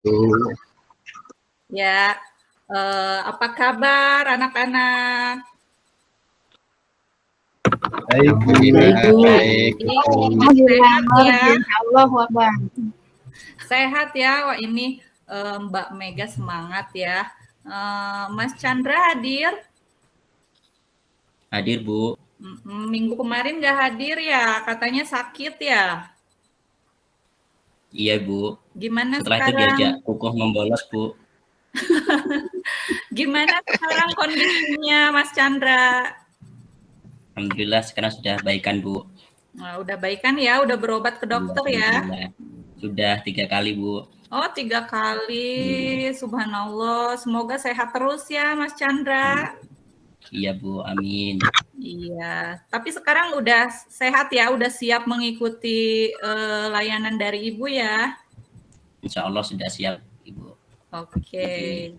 Bu. Ya, apa kabar anak-anak? Baik, Bu. Baik. Sehat ya? Allah Akbar. Sehat ya? Wah ini Mbak Mega semangat ya. Mas Chandra hadir? Hadir, Bu. Minggu kemarin nggak hadir ya? Katanya sakit ya? Iya, Bu. Gimana Setelah sekarang? itu diajak kukuh membolos, Bu. Gimana sekarang kondisinya Mas Chandra? Alhamdulillah sekarang sudah baikan, Bu. Nah, udah baikan ya? Udah berobat ke dokter ya? Sudah 3 kali, Bu. Oh, 3 kali. Subhanallah. Semoga sehat terus ya, Mas Chandra. Iya, Bu. Amin. Iya. Tapi sekarang udah sehat ya? Udah siap mengikuti layanan dari Ibu ya? Insya Allah sudah siap, Ibu. Oke.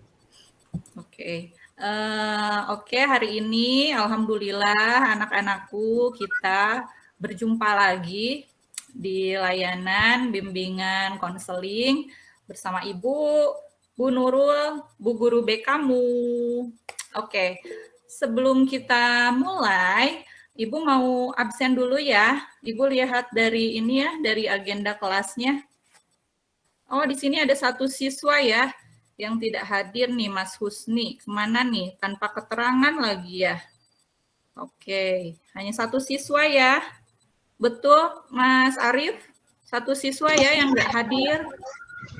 Oke, hari ini alhamdulillah anak-anakku kita berjumpa lagi di layanan bimbingan konseling bersama Ibu, Bu Nurul, Bu Guru BK-mu. Oke, sebelum kita mulai, Ibu mau absen dulu ya. Ibu lihat dari ini ya, dari agenda kelasnya. Oh, di sini ada satu siswa ya yang tidak hadir nih, Mas Husni. Kemana nih? Tanpa keterangan lagi ya. Oke, hanya satu siswa ya. Betul, Mas Arief? Satu siswa ya yang nggak hadir.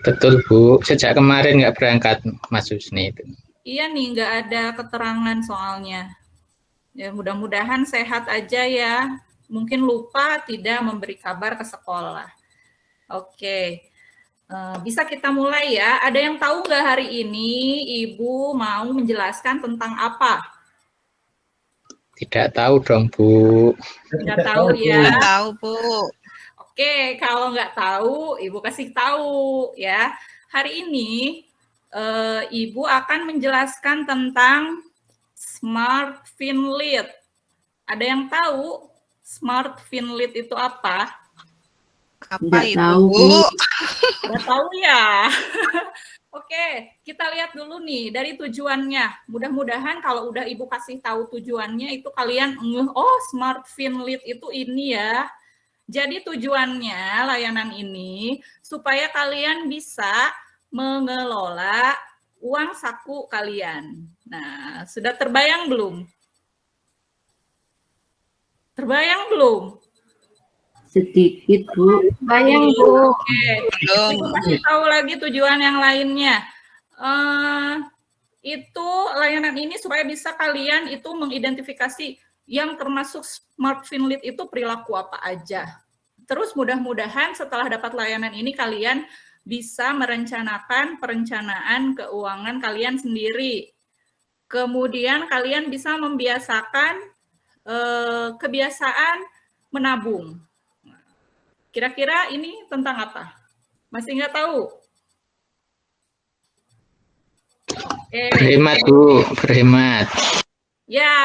Betul, Bu. Sejak kemarin nggak berangkat, Mas Husni itu. Iya nih, nggak ada keterangan soalnya. Ya, mudah-mudahan sehat aja ya. Mungkin lupa tidak memberi kabar ke sekolah. Oke. Bisa kita mulai ya. Ada yang tahu nggak hari ini Ibu mau menjelaskan tentang apa? Tidak tahu dong, Bu. Nggak tahu ya. Nggak tahu, Bu. Oke, kalau nggak tahu, Ibu kasih tahu ya. Hari ini Ibu akan menjelaskan tentang Smart Finlit. Ada yang tahu Smart Finlit itu apa? Apa Nggak itu, tahu, Bu? Nggak tahu ya. Oke, kita lihat dulu nih dari tujuannya. Mudah-mudahan kalau udah Ibu kasih tahu tujuannya itu kalian oh Smart Finlit itu ini ya. Jadi tujuannya layanan ini supaya kalian bisa mengelola uang saku kalian. Nah, sudah terbayang belum? Terbayang belum? Sedikit, Bu. Bayang, Bu. Oke, Belum. Ibu kasih tahu lagi tujuan yang lainnya. Itu layanan ini supaya bisa kalian itu mengidentifikasi yang termasuk Smart Finlit itu perilaku apa aja. Terus mudah-mudahan setelah dapat layanan ini kalian bisa merencanakan perencanaan keuangan kalian sendiri. Kemudian kalian bisa membiasakan kebiasaan menabung. Kira-kira ini tentang apa? Masih nggak tahu? Berhemat, Bu. Berhemat. Ya,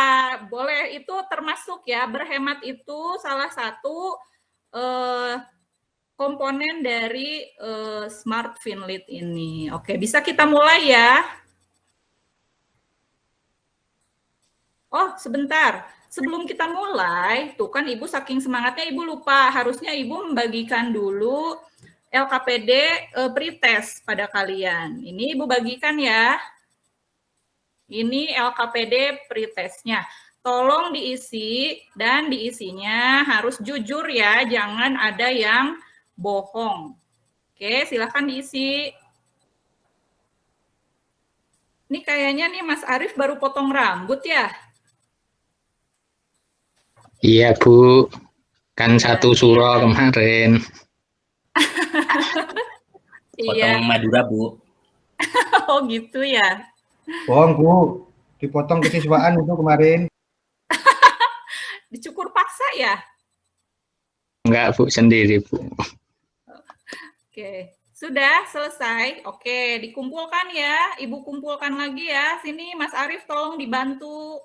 boleh. Itu termasuk ya. Berhemat itu salah satu komponen dari Smart Finlit ini. Oke, bisa kita mulai ya. Oh, sebentar. Sebelum kita mulai, tuh kan Ibu saking semangatnya Ibu lupa. Harusnya Ibu membagikan dulu LKPD pretest pada kalian. Ini Ibu bagikan ya. Ini LKPD pretestnya. Tolong diisi dan diisinya harus jujur ya, jangan ada yang bohong. Oke, silakan diisi. Ini kayaknya nih Mas Arief baru potong rambut ya? Iya, Bu. Kan satu suro kemarin. Potong Madura, Bu. Oh gitu ya. Bohong, Bu. Dipotong kesiswaan itu kemarin. Dicukur paksa ya? Enggak, Bu. Sendiri, Bu. Oke, sudah selesai. Oke, dikumpulkan ya. Ibu kumpulkan lagi ya. Sini Mas Arief tolong dibantu.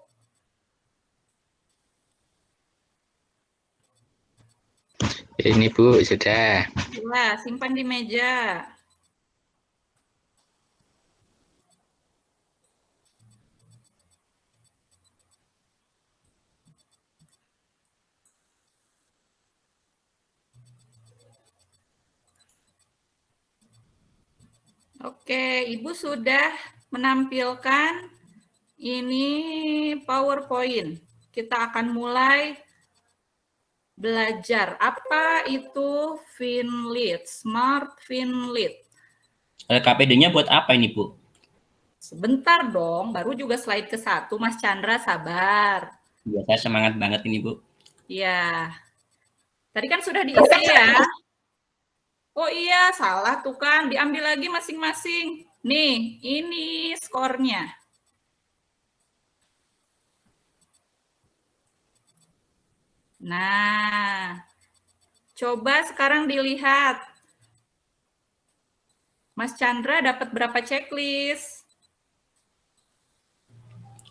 Ini, Bu. Sudah. Nah, simpan di meja. Oke, Ibu sudah menampilkan ini PowerPoint. Kita akan mulai belajar. Apa itu Finlit, Smart Finlit? KPD-nya buat apa ini, Bu? Sebentar dong, baru juga slide ke-1, Mas Chandra, sabar. Ya, saya semangat banget ini, Bu. Ya, tadi kan sudah diisi ya. Oh iya, salah tuh kan, diambil lagi masing-masing. Nih, ini skornya. Nah, coba sekarang dilihat. Mas Chandra dapat berapa checklist?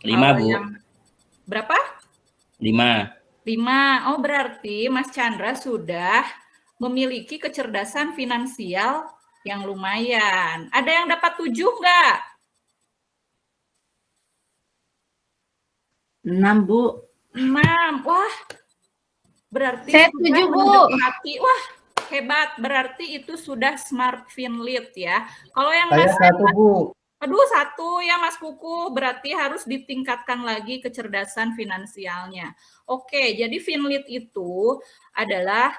5, Bu. Berapa? 5. 5. Oh, berarti Mas Chandra sudah memiliki kecerdasan finansial yang lumayan. Ada yang dapat 7 nggak? 6, Bu. 6. Wah, berarti Saya sudah 7, Bu. mendekati. Wah, hebat. Berarti itu sudah Smart Finlit ya. Kalau yang Saya masih 1, Bu. Aduh, 1 ya Mas Kuku, berarti harus ditingkatkan lagi kecerdasan finansialnya. Oke, jadi Finlit itu adalah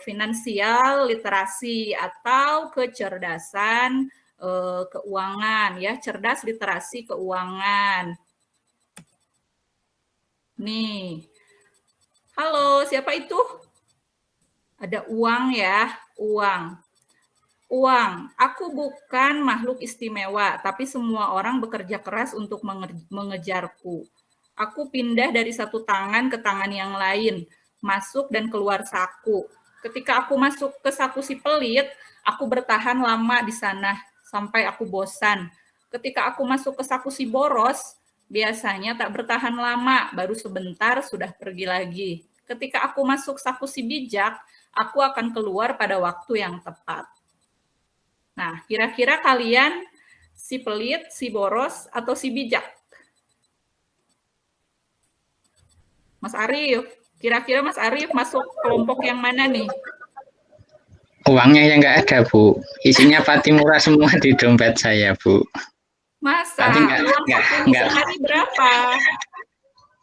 finansial literasi atau kecerdasan keuangan ya, cerdas literasi keuangan. Nih, halo, siapa itu? Ada uang ya, uang. Uang, aku bukan makhluk istimewa, tapi semua orang bekerja keras untuk mengejarku. Aku pindah dari satu tangan ke tangan yang lain, masuk dan keluar saku. Ketika aku masuk ke saku si pelit, aku bertahan lama di sana sampai aku bosan. Ketika aku masuk ke saku si boros, biasanya tak bertahan lama, baru sebentar sudah pergi lagi. Ketika aku masuk saku si bijak, aku akan keluar pada waktu yang tepat. Nah, kira-kira kalian si pelit, si boros, atau si bijak? Mas Arif, kira-kira Mas Arif masuk kelompok yang mana nih? Uangnya yang nggak ada, Bu. Isinya pati murah semua di dompet saya, Bu. Masa? Tapi Uang sakunya sehari berapa?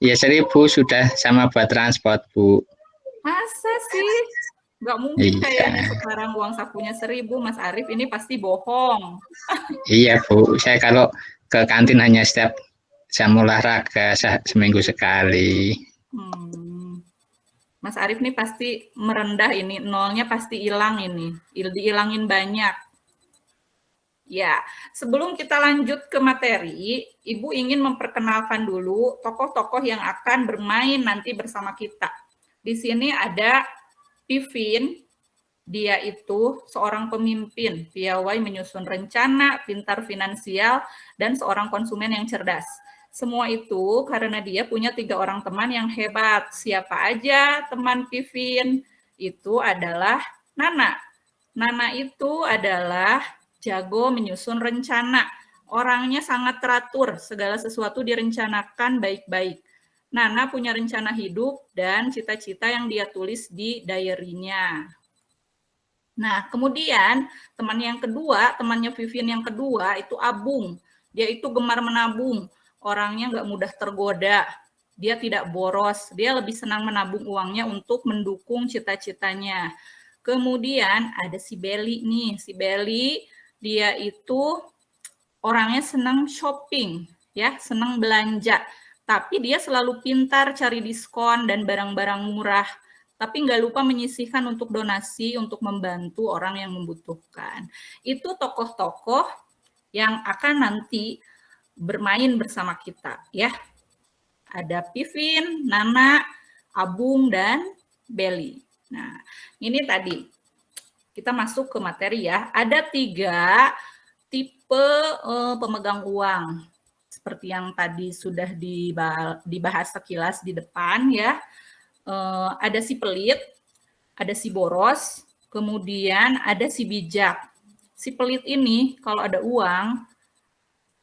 Ya 1.000 sudah sama buat transport, Bu. Masa sih? Nggak mungkin Iya. kayaknya sekarang uang sakunya 1.000, Mas Arif ini pasti bohong. Iya, Bu. Saya kalau ke kantin hanya setiap jam olahraga seminggu sekali. Mas Arif ini pasti merendah ini, nolnya pasti hilang ini, dihilangin banyak. Ya, sebelum kita lanjut ke materi, Ibu ingin memperkenalkan dulu tokoh-tokoh yang akan bermain nanti bersama kita. Di sini ada Pivin, dia itu seorang pemimpin, piawai menyusun rencana, pintar finansial, dan seorang konsumen yang cerdas. Semua itu karena dia punya 3 orang teman yang hebat. Siapa aja teman Pivin? Itu adalah Nana. Nana itu adalah jago menyusun rencana. Orangnya sangat teratur, segala sesuatu direncanakan baik-baik. Nana punya rencana hidup dan cita-cita yang dia tulis di diary-nya. Nah, kemudian teman yang kedua, temannya Vivin yang kedua itu Abung. Dia itu gemar menabung. Orangnya nggak mudah tergoda. Dia tidak boros. Dia lebih senang menabung uangnya untuk mendukung cita-citanya. Kemudian ada si Belly nih. Si Belly, dia itu orangnya senang shopping, ya, senang belanja. Tapi dia selalu pintar cari diskon dan barang-barang murah. Tapi nggak lupa menyisihkan untuk donasi, untuk membantu orang yang membutuhkan. Itu tokoh-tokoh yang akan nanti bermain bersama kita, ya. Ada Pivin, Nana, Abung, dan Belly. Nah, ini tadi kita masuk ke materi ya. Ada 3 tipe pemegang uang. Seperti yang tadi sudah dibahas sekilas di depan ya. Ada si pelit, ada si boros, kemudian ada si bijak. Si pelit ini kalau ada uang,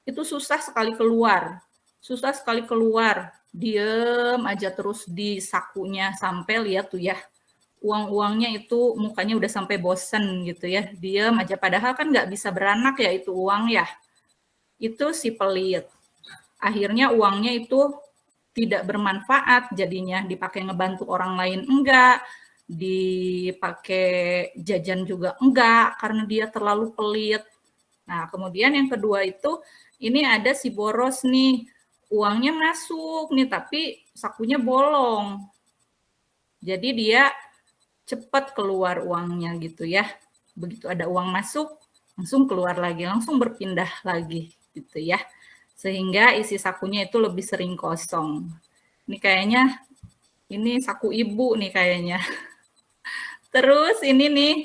itu susah sekali keluar. Susah sekali keluar. Diem aja terus di sakunya sampai lihat tuh ya. uang-uangnya itu mukanya udah sampai bosen gitu ya, diem aja, padahal kan nggak bisa beranak ya itu uang ya. Itu si pelit. Akhirnya uangnya itu tidak bermanfaat, jadinya dipakai ngebantu orang lain enggak, dipakai jajan juga enggak, karena dia terlalu pelit. Nah, kemudian yang kedua itu, ini ada si boros nih, uangnya masuk nih, tapi sakunya bolong. Jadi dia cepat keluar uangnya gitu ya. Begitu ada uang masuk, langsung keluar lagi, langsung berpindah lagi gitu ya. Sehingga isi sakunya itu lebih sering kosong. Ini kayaknya, ini saku ibu nih kayaknya. Terus ini nih,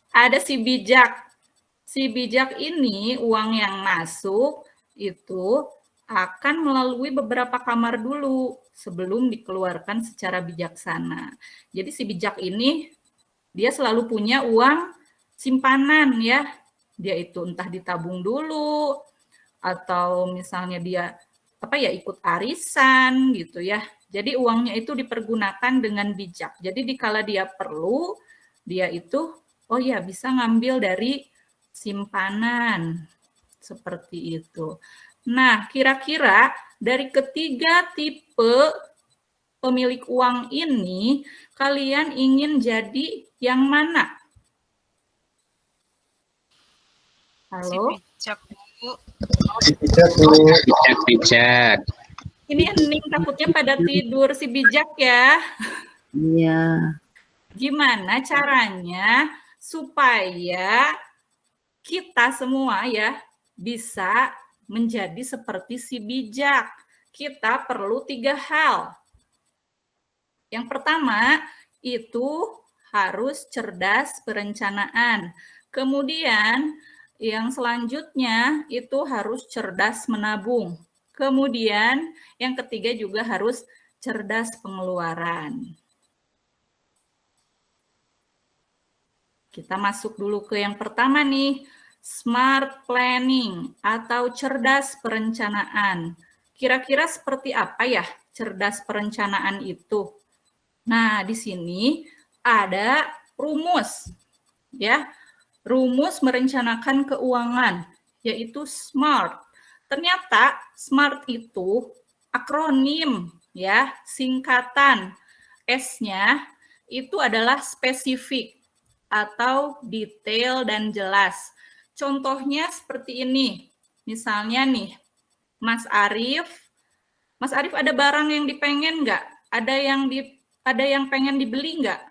ada si bijak. Si bijak ini uang yang masuk itu akan melalui beberapa kamar dulu sebelum dikeluarkan secara bijaksana. Jadi si bijak ini dia selalu punya uang simpanan ya. Dia itu entah ditabung dulu atau misalnya dia ikut arisan gitu ya. Jadi uangnya itu dipergunakan dengan bijak. Jadi dikala dia perlu, dia itu bisa ngambil dari simpanan seperti itu. Nah, kira-kira dari ketiga tipe pemilik uang ini, kalian ingin jadi yang mana? Halo? Bijak. Ini hening takutnya pada tidur si bijak ya. Iya. Gimana caranya supaya kita semua ya bisa menjadi seperti si bijak? Kita perlu 3 hal. Yang pertama itu harus cerdas perencanaan. Kemudian yang selanjutnya itu harus cerdas menabung. Kemudian yang ketiga juga harus cerdas pengeluaran. Kita masuk dulu ke yang pertama nih, smart planning atau cerdas perencanaan. Kira-kira seperti apa ya cerdas perencanaan itu? Nah, di sini ada rumus ya. Rumus merencanakan keuangan yaitu SMART. Ternyata SMART itu akronim ya, singkatan. S-nya itu adalah spesifik atau detail dan jelas. Contohnya seperti ini. Misalnya nih, Mas Arif ada barang yang dipengen nggak? Ada yang pengen dibeli nggak?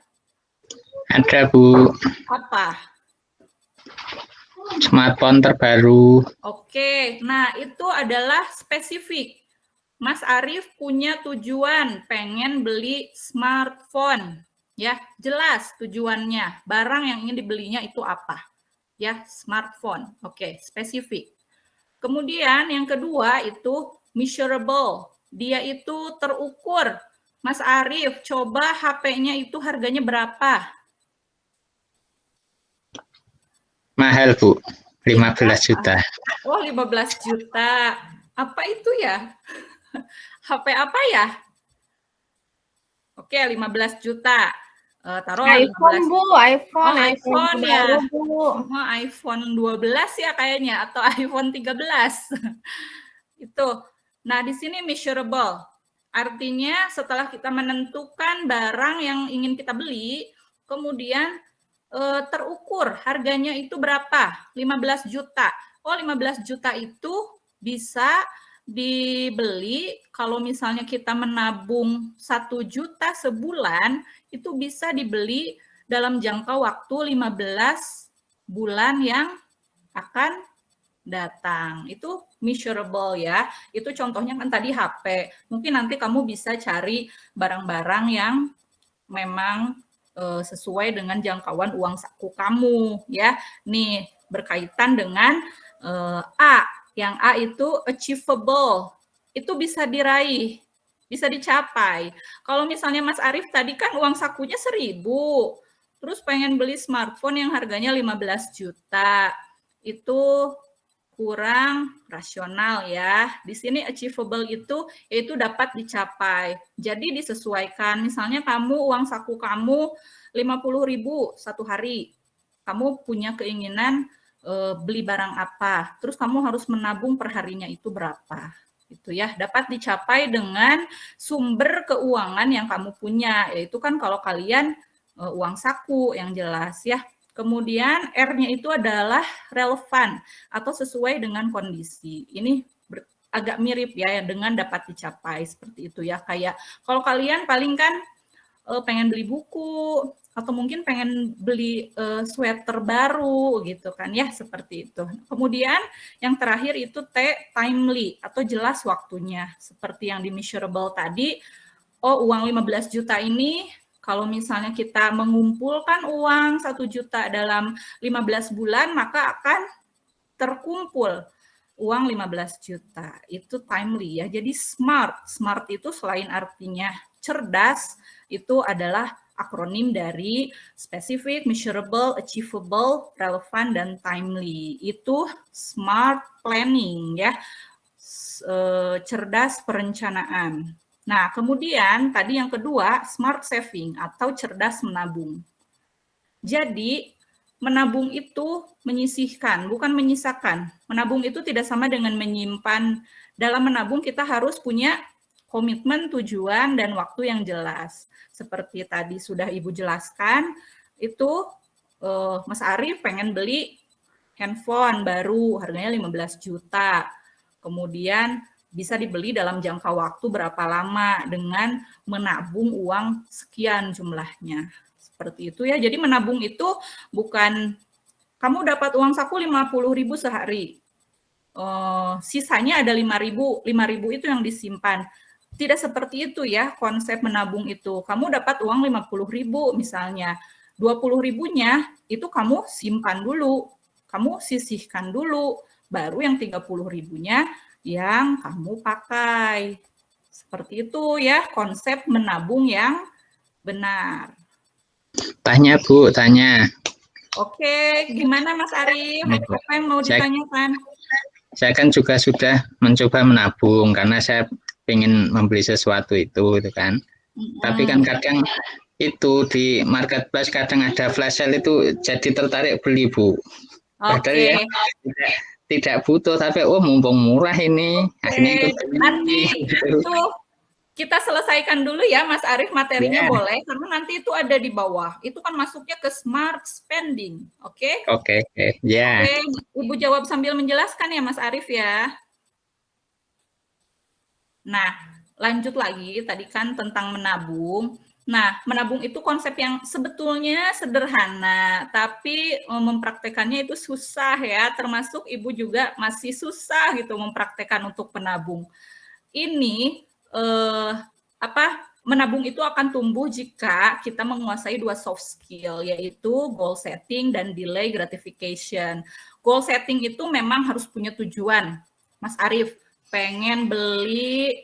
Ada, Bu. Apa? Smartphone terbaru. Oke, nah itu adalah spesifik. Mas Arif punya tujuan pengen beli smartphone. Ya, jelas tujuannya. Barang yang ingin dibelinya itu apa? Ya, smartphone. Oke, spesifik. Kemudian yang kedua itu measurable. Dia itu terukur. Mas Arif, coba HP-nya itu harganya berapa? Mahal, Bu. 15 juta. Oh, 15 juta. Apa itu ya? HP apa ya? Oke, 15 juta. Taruh iPhone, 15. Bu, iPhone. Oh, iPhone ya. baru, Bu. Oh, iPhone 12 ya kayaknya atau iPhone 13. Itu. Nah, di sini measurable. Artinya setelah kita menentukan barang yang ingin kita beli, kemudian terukur harganya itu berapa? 15 juta. Oh, 15 juta itu bisa dibeli kalau misalnya kita menabung 1 juta sebulan, itu bisa dibeli dalam jangka waktu 15 bulan yang akan datang. Itu measurable ya. Itu contohnya kan tadi HP. Mungkin nanti kamu bisa cari barang-barang yang memang sesuai dengan jangkauan uang saku kamu ya. Nih berkaitan dengan A. Yang A itu achievable. Itu bisa diraih, bisa dicapai. Kalau misalnya Mas Arif tadi kan uang sakunya 1.000, terus pengen beli smartphone yang harganya 15 juta. Itu kurang rasional ya. Di sini achievable itu yaitu dapat dicapai. Jadi disesuaikan. Misalnya kamu uang saku kamu 50.000 satu hari. Kamu punya keinginan beli barang apa, terus kamu harus menabung per harinya itu berapa. Itu ya, dapat dicapai dengan sumber keuangan yang kamu punya, yaitu kan kalau kalian uang saku yang jelas ya. Kemudian R-nya itu adalah relevan atau sesuai dengan kondisi. Ini agak mirip ya dengan dapat dicapai seperti itu ya. Kayak kalau kalian paling kan pengen beli buku atau mungkin pengen beli sweater baru gitu kan ya, seperti itu. Kemudian yang terakhir itu T, timely atau jelas waktunya. Seperti yang di measurable tadi, oh uang 15 juta ini kalau misalnya kita mengumpulkan uang 1 juta dalam 15 bulan, maka akan terkumpul uang 15 juta. Itu timely ya. Jadi SMART. SMART itu selain artinya cerdas, itu adalah akronim dari specific, measurable, achievable, relevant, dan timely. Itu SMART planning ya. Cerdas perencanaan. Nah, kemudian tadi yang kedua, smart saving atau cerdas menabung. Jadi, menabung itu menyisihkan, bukan menyisakan. Menabung itu tidak sama dengan menyimpan. Dalam menabung kita harus punya komitmen, tujuan, dan waktu yang jelas. Seperti tadi sudah Ibu jelaskan, itu Mas Arief pengen beli handphone baru, harganya 15 juta. Kemudian bisa dibeli dalam jangka waktu berapa lama dengan menabung uang sekian jumlahnya. Seperti itu ya. Jadi menabung itu bukan kamu dapat uang saku 50.000 sehari. Sisanya ada 5.000. 5.000 itu yang disimpan. Tidak seperti itu ya konsep menabung itu. Kamu dapat uang 50.000 misalnya. 20.000-nya itu kamu simpan dulu. Kamu sisihkan dulu. Baru yang 30.000-nya yang kamu pakai. Seperti itu ya konsep menabung yang benar. Tanya Bu, tanya. Oke, gimana Mas Arief? Apa yang mau ditanyakan? Saya kan juga sudah mencoba menabung karena saya ingin membeli sesuatu itu kan. Tapi kan kadang itu di marketplace kadang ada flash sale itu jadi tertarik beli Bu. Padahal ya tidak butuh, tapi mumpung murah ini. Akhirnya nanti itu kita selesaikan dulu ya Mas Arief materinya boleh, karena nanti itu ada di bawah. Itu kan masuknya ke smart spending, oke? Oke, Ibu jawab sambil menjelaskan ya Mas Arief ya. Nah, lanjut lagi tadi kan tentang menabung. Nah, menabung itu konsep yang sebetulnya sederhana, tapi mempraktekannya itu susah ya, termasuk Ibu juga masih susah gitu mempraktekkan untuk menabung. Ini menabung itu akan tumbuh jika kita menguasai 2 soft skill, yaitu goal setting dan delay gratification. Goal setting itu memang harus punya tujuan. Mas Arief pengen beli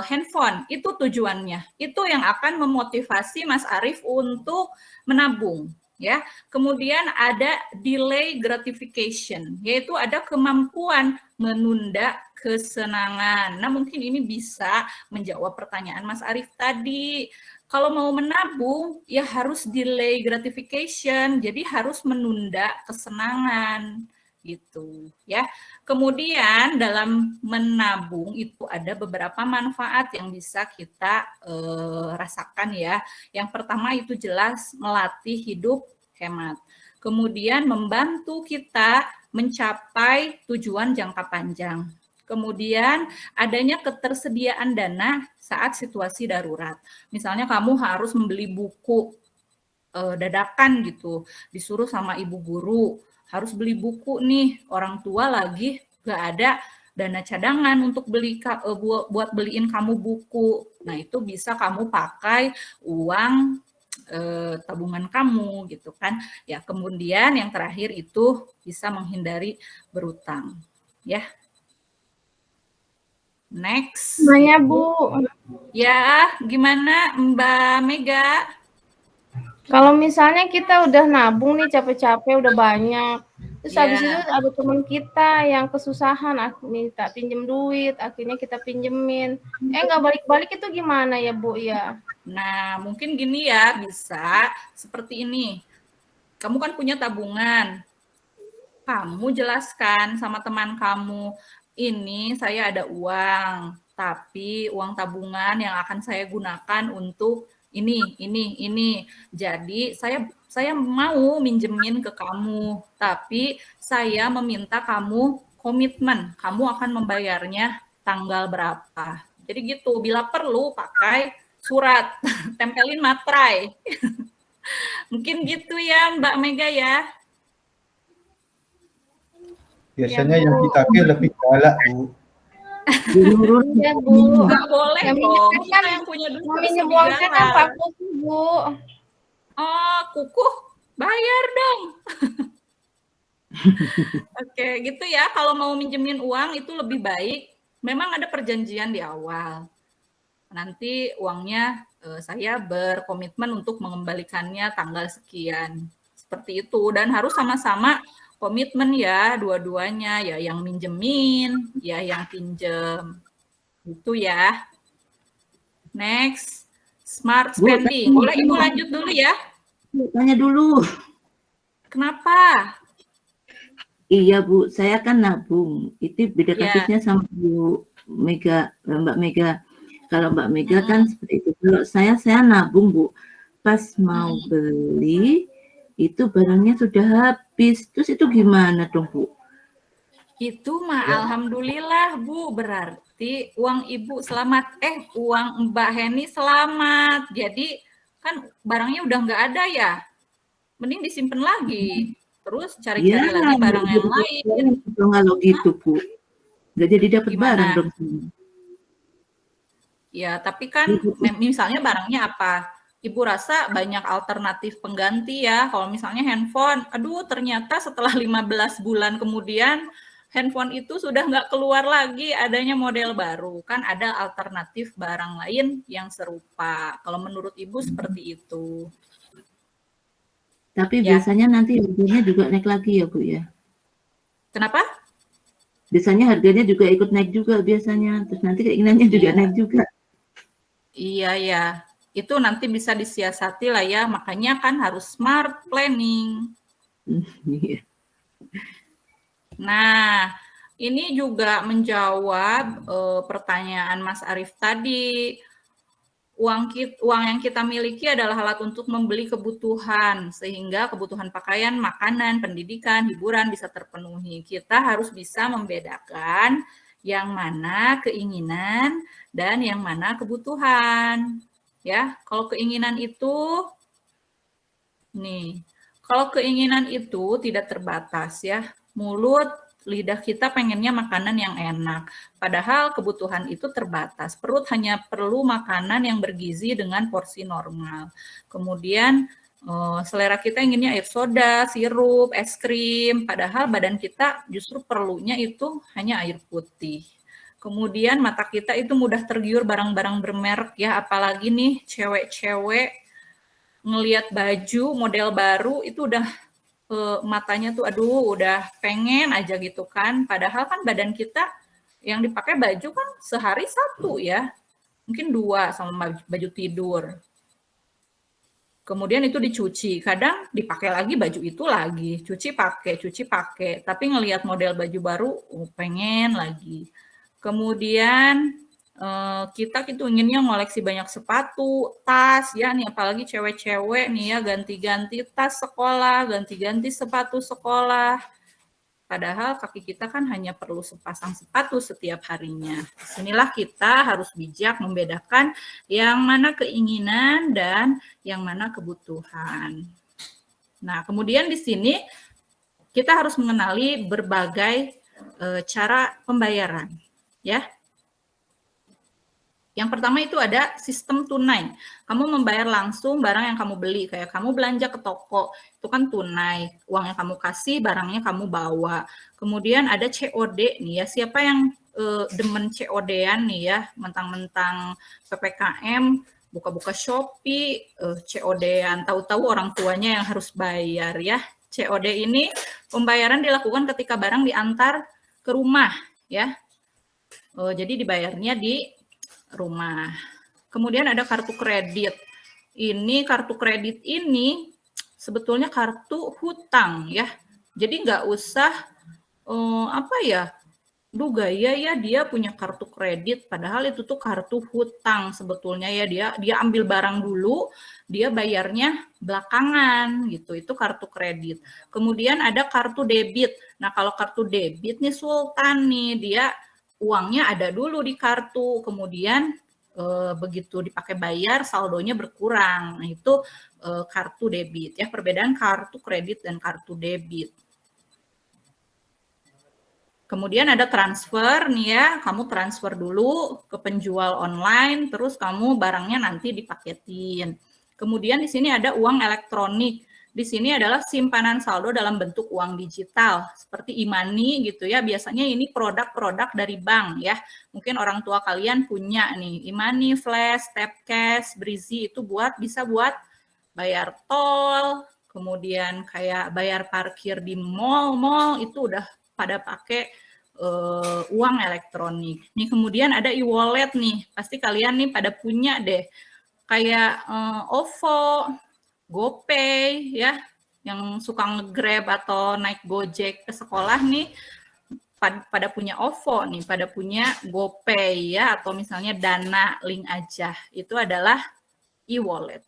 handphone, itu tujuannya. Itu yang akan memotivasi Mas Arief untuk menabung. Ya, kemudian ada delay gratification, yaitu ada kemampuan menunda kesenangan. Nah, mungkin ini bisa menjawab pertanyaan Mas Arief tadi. Kalau mau menabung, ya harus delay gratification, jadi harus menunda kesenangan. Gitu ya. Kemudian dalam menabung itu ada beberapa manfaat yang bisa kita rasakan ya. Yang pertama itu jelas melatih hidup hemat. Kemudian membantu kita mencapai tujuan jangka panjang. Kemudian adanya ketersediaan dana saat situasi darurat. Misalnya kamu harus membeli buku dadakan gitu, disuruh sama ibu guru, harus beli buku nih, orang tua lagi gak ada dana cadangan untuk beli buat beliin kamu buku. Nah, itu bisa kamu pakai uang tabungan kamu gitu kan. Ya, kemudian yang terakhir itu bisa menghindari berutang. Ya. Next. Nanya Bu. Ya, gimana Mbak Mega? Kalau misalnya kita udah nabung nih capek-capek udah banyak, Terus Iya. habis itu ada teman kita yang kesusahan, minta pinjem duit, akhirnya kita pinjemin. Nggak balik-balik itu gimana ya Bu ya? Nah, mungkin gini ya, bisa seperti ini. Kamu kan punya tabungan. Kamu jelaskan sama teman kamu, ini saya ada uang, tapi uang tabungan yang akan saya gunakan untuk ini. Jadi saya mau minjemin ke kamu, tapi saya meminta kamu komitmen, kamu akan membayarnya tanggal berapa. Jadi gitu, bila perlu pakai surat, tempelin materai. Mungkin gitu ya Mbak Mega ya. Biasanya Ya, yang Bu. kita lebih galak, Bu. Menurut Iya Bu. Nggak boleh Yang dong, minjem kita kan, yang punya duit yang harus minjem lebih uang kan galak. apa Bu? Oh, kukuh, bayar dong. Oke, gitu ya. Kalau mau minjemin uang itu lebih baik, memang ada perjanjian di awal. Nanti uangnya saya berkomitmen untuk mengembalikannya tanggal sekian. Seperti itu. Dan harus sama-sama komitmen ya, dua-duanya. Ya yang minjemin, ya yang pinjem. Itu ya. Next, smart Bu, spending. tadi- Boleh Ibu lanjut dulu ya? tanya dulu. Kenapa? Iya Bu, saya kan nabung. Itu beda Ya. kasusnya sama Bu Mega, Mbak Mega. Kalau Mbak Mega kan seperti itu. Kalau saya nabung Bu. Pas mau beli, itu barangnya sudah habis. Terus itu gimana dong Bu? Itu mah alhamdulillah Bu, berarti uang Ibu selamat, uang Mbak Heni selamat. Jadi kan barangnya udah nggak ada ya, mending disimpan lagi. Terus cari-cari lagi barang yang lain. Kalau gitu Bu, nggak jadi dapat Gimana? barang dong. Ya, tapi kan misalnya barangnya apa? Ibu rasa banyak alternatif pengganti ya. Kalau misalnya handphone, aduh ternyata setelah 15 bulan kemudian handphone itu sudah nggak keluar lagi adanya model baru. Kan ada alternatif barang lain yang serupa. Kalau menurut Ibu seperti itu. Tapi Ya. biasanya nanti harganya juga naik lagi ya Bu ya. Kenapa? Biasanya harganya juga ikut naik juga biasanya. Terus nanti keinginannya juga naik juga. Iya ya. Itu nanti bisa disiasati lah ya. Makanya kan harus smart planning. Iya. Nah, ini juga menjawab pertanyaan Mas Arief tadi. Uang yang kita miliki adalah alat untuk membeli kebutuhan, sehingga kebutuhan pakaian, makanan, pendidikan, hiburan bisa terpenuhi. Kita harus bisa membedakan yang mana keinginan dan yang mana kebutuhan. Ya, kalau keinginan itu, kalau keinginan itu tidak terbatas ya, mulut, lidah kita pengennya makanan yang enak. Padahal kebutuhan itu terbatas. Perut hanya perlu makanan yang bergizi dengan porsi normal. Kemudian selera kita inginnya air soda, sirup, es krim. Padahal badan kita justru perlunya itu hanya air putih. Kemudian mata kita itu mudah tergiur barang-barang bermerek ya. Apalagi nih cewek-cewek ngelihat baju model baru itu udah matanya tuh aduh udah pengen aja gitu kan, padahal kan badan kita yang dipakai baju kan sehari satu ya, mungkin 2 sama baju tidur, kemudian itu dicuci, kadang dipakai lagi baju itu lagi, cuci pakai, tapi ngelihat model baju baru pengen lagi. Kemudian kita gitu inginnya ngoleksi banyak sepatu, tas ya nih, apalagi cewek-cewek nih ya, ganti-ganti tas sekolah, ganti-ganti sepatu sekolah. Padahal kaki kita kan hanya perlu sepasang sepatu setiap harinya. Disinilah kita harus bijak membedakan yang mana keinginan dan yang mana kebutuhan. Nah, kemudian di sini kita harus mengenali berbagai cara pembayaran, ya. Yang pertama itu ada sistem tunai. Kamu membayar langsung barang yang kamu beli. Kayak kamu belanja ke toko, itu kan tunai. Uang yang kamu kasih, barangnya kamu bawa. Kemudian ada COD nih ya. Siapa yang demen COD-an nih ya, mentang-mentang PPKM, buka-buka Shopee, COD-an. Tahu-tahu orang tuanya yang harus bayar ya. COD ini pembayaran dilakukan ketika barang diantar ke rumah, ya. Jadi dibayarnya di rumah. Kemudian ada kartu kredit. Ini kartu kredit ini sebetulnya kartu hutang, ya. Jadi nggak usah gaya ya dia punya kartu kredit, padahal itu tuh kartu hutang sebetulnya ya, dia ambil barang dulu, dia bayarnya belakangan gitu, itu kartu kredit. Kemudian ada kartu debit. Nah kalau kartu debit nih Sultan nih, dia uangnya ada dulu di kartu, kemudian begitu dipakai bayar saldonya berkurang. Nah itu kartu debit ya, perbedaan kartu kredit dan kartu debit. Kemudian ada transfer nih ya, kamu transfer dulu ke penjual online, terus kamu barangnya nanti dipaketin. Kemudian di sini ada uang elektronik. Di sini adalah simpanan saldo dalam bentuk uang digital, seperti e-money gitu ya. Biasanya ini produk-produk dari bank ya. Mungkin orang tua kalian punya nih, e-money, flash, tap cash, Breezy, itu bisa buat bayar tol, kemudian kayak bayar parkir di mall itu udah pada pakai uang elektronik. Nih kemudian ada e-wallet nih, pasti kalian nih pada punya deh, kayak OVO, GoPay ya, yang suka nge-Grab atau naik Gojek ke sekolah nih, pada punya OVO nih, pada punya GoPay ya, atau misalnya Dana Link Aja, itu adalah e-wallet.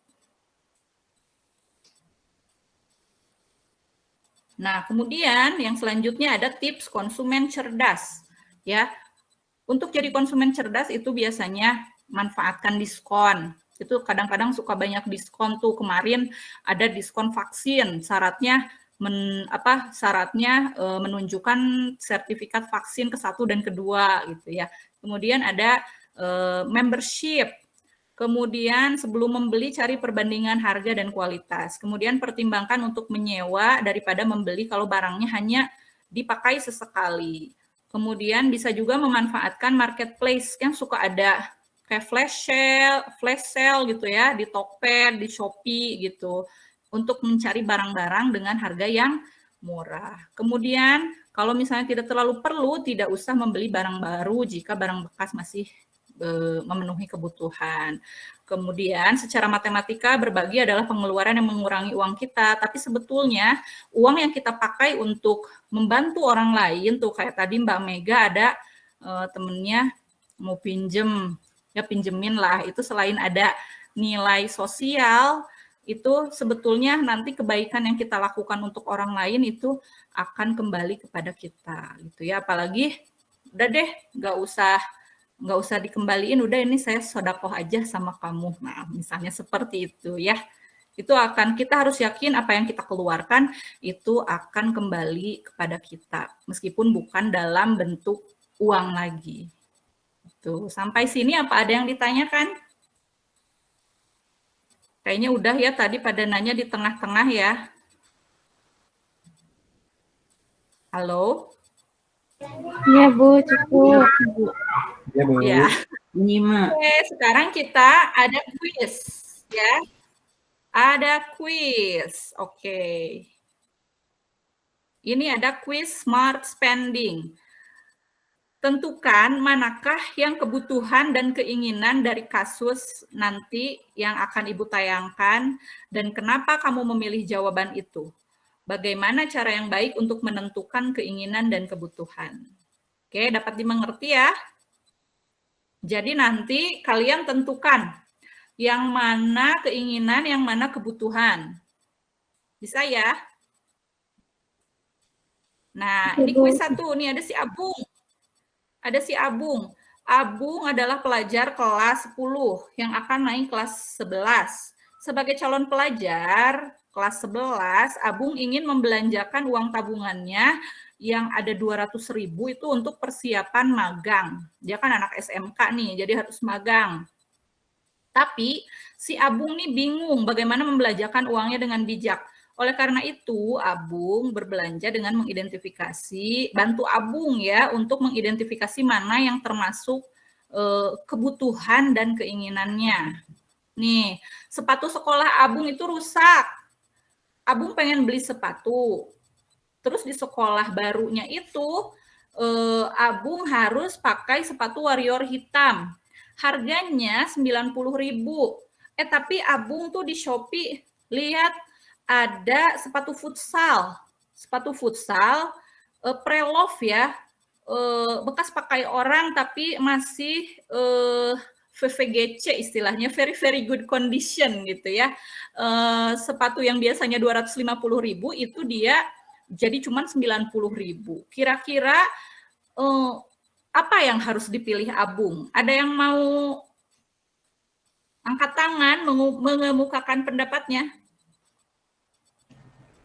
Nah, kemudian yang selanjutnya ada tips konsumen cerdas. Ya, untuk jadi konsumen cerdas itu biasanya manfaatkan diskon. Itu kadang-kadang suka banyak diskon tuh. Kemarin ada diskon vaksin, syaratnya menunjukkan sertifikat vaksin ke-1 dan ke-2 gitu ya. Kemudian ada membership. Kemudian sebelum membeli cari perbandingan harga dan kualitas. Kemudian pertimbangkan untuk menyewa daripada membeli kalau barangnya hanya dipakai sesekali. Kemudian bisa juga memanfaatkan marketplace yang suka ada kayak flash sale gitu ya, di Tokped, di Shopee gitu, untuk mencari barang-barang dengan harga yang murah. Kemudian kalau misalnya tidak terlalu perlu, tidak usah membeli barang baru jika barang bekas masih memenuhi kebutuhan. Kemudian secara matematika berbagi adalah pengeluaran yang mengurangi uang kita, tapi sebetulnya uang yang kita pakai untuk membantu orang lain tuh kayak tadi Mbak Mega ada temennya mau pinjem, ya pinjemin lah, itu selain ada nilai sosial, itu sebetulnya nanti kebaikan yang kita lakukan untuk orang lain itu akan kembali kepada kita gitu ya. Apalagi udah deh nggak usah dikembaliin, udah ini saya sodakoh aja sama kamu. Nah, misalnya seperti itu ya. Itu kita harus yakin apa yang kita keluarkan itu akan kembali kepada kita, meskipun bukan dalam bentuk uang lagi. Tuh, sampai sini apa ada yang ditanyakan? Kayaknya udah ya, tadi pada nanya di tengah-tengah ya. Halo? Iya Bu, cukup. Ya, Bu. Ya. Menyimak. Oke, sekarang kita ada quiz ya. Ada quiz. Oke. Ini ada quiz smart spending. Tentukan manakah yang kebutuhan dan keinginan dari kasus nanti yang akan Ibu tayangkan dan kenapa kamu memilih jawaban itu. Bagaimana cara yang baik untuk menentukan keinginan dan kebutuhan. Oke, dapat dimengerti ya? Jadi nanti kalian tentukan yang mana keinginan, yang mana kebutuhan. Bisa ya? Nah, ini kuis 1 nih, ada si Abung. Ada si Abung. Abung adalah pelajar kelas 10 yang akan naik kelas 11. Sebagai calon pelajar kelas 11, Abung ingin membelanjakan uang tabungannya yang ada 200.000 itu untuk persiapan magang. Dia kan anak SMK nih, jadi harus magang. Tapi si Abung nih bingung bagaimana membelanjakan uangnya dengan bijak. Oleh karena itu, Abung berbelanja dengan mengidentifikasi, bantu Abung ya untuk mengidentifikasi mana yang termasuk kebutuhan dan keinginannya. Nih, sepatu sekolah Abung itu rusak. Abung pengen beli sepatu. Terus di sekolah barunya itu Abung harus pakai sepatu Warrior hitam. Harganya 90.000. Tapi Abung tuh di Shopee lihat ada sepatu futsal. Sepatu futsal pre-love ya. Bekas pakai orang tapi masih VVGC istilahnya, very good condition gitu ya. Sepatu yang biasanya 250.000 itu dia jadi cuma 90.000. Kira-kira apa yang harus dipilih Abung? Ada yang mau angkat tangan mengemukakan pendapatnya?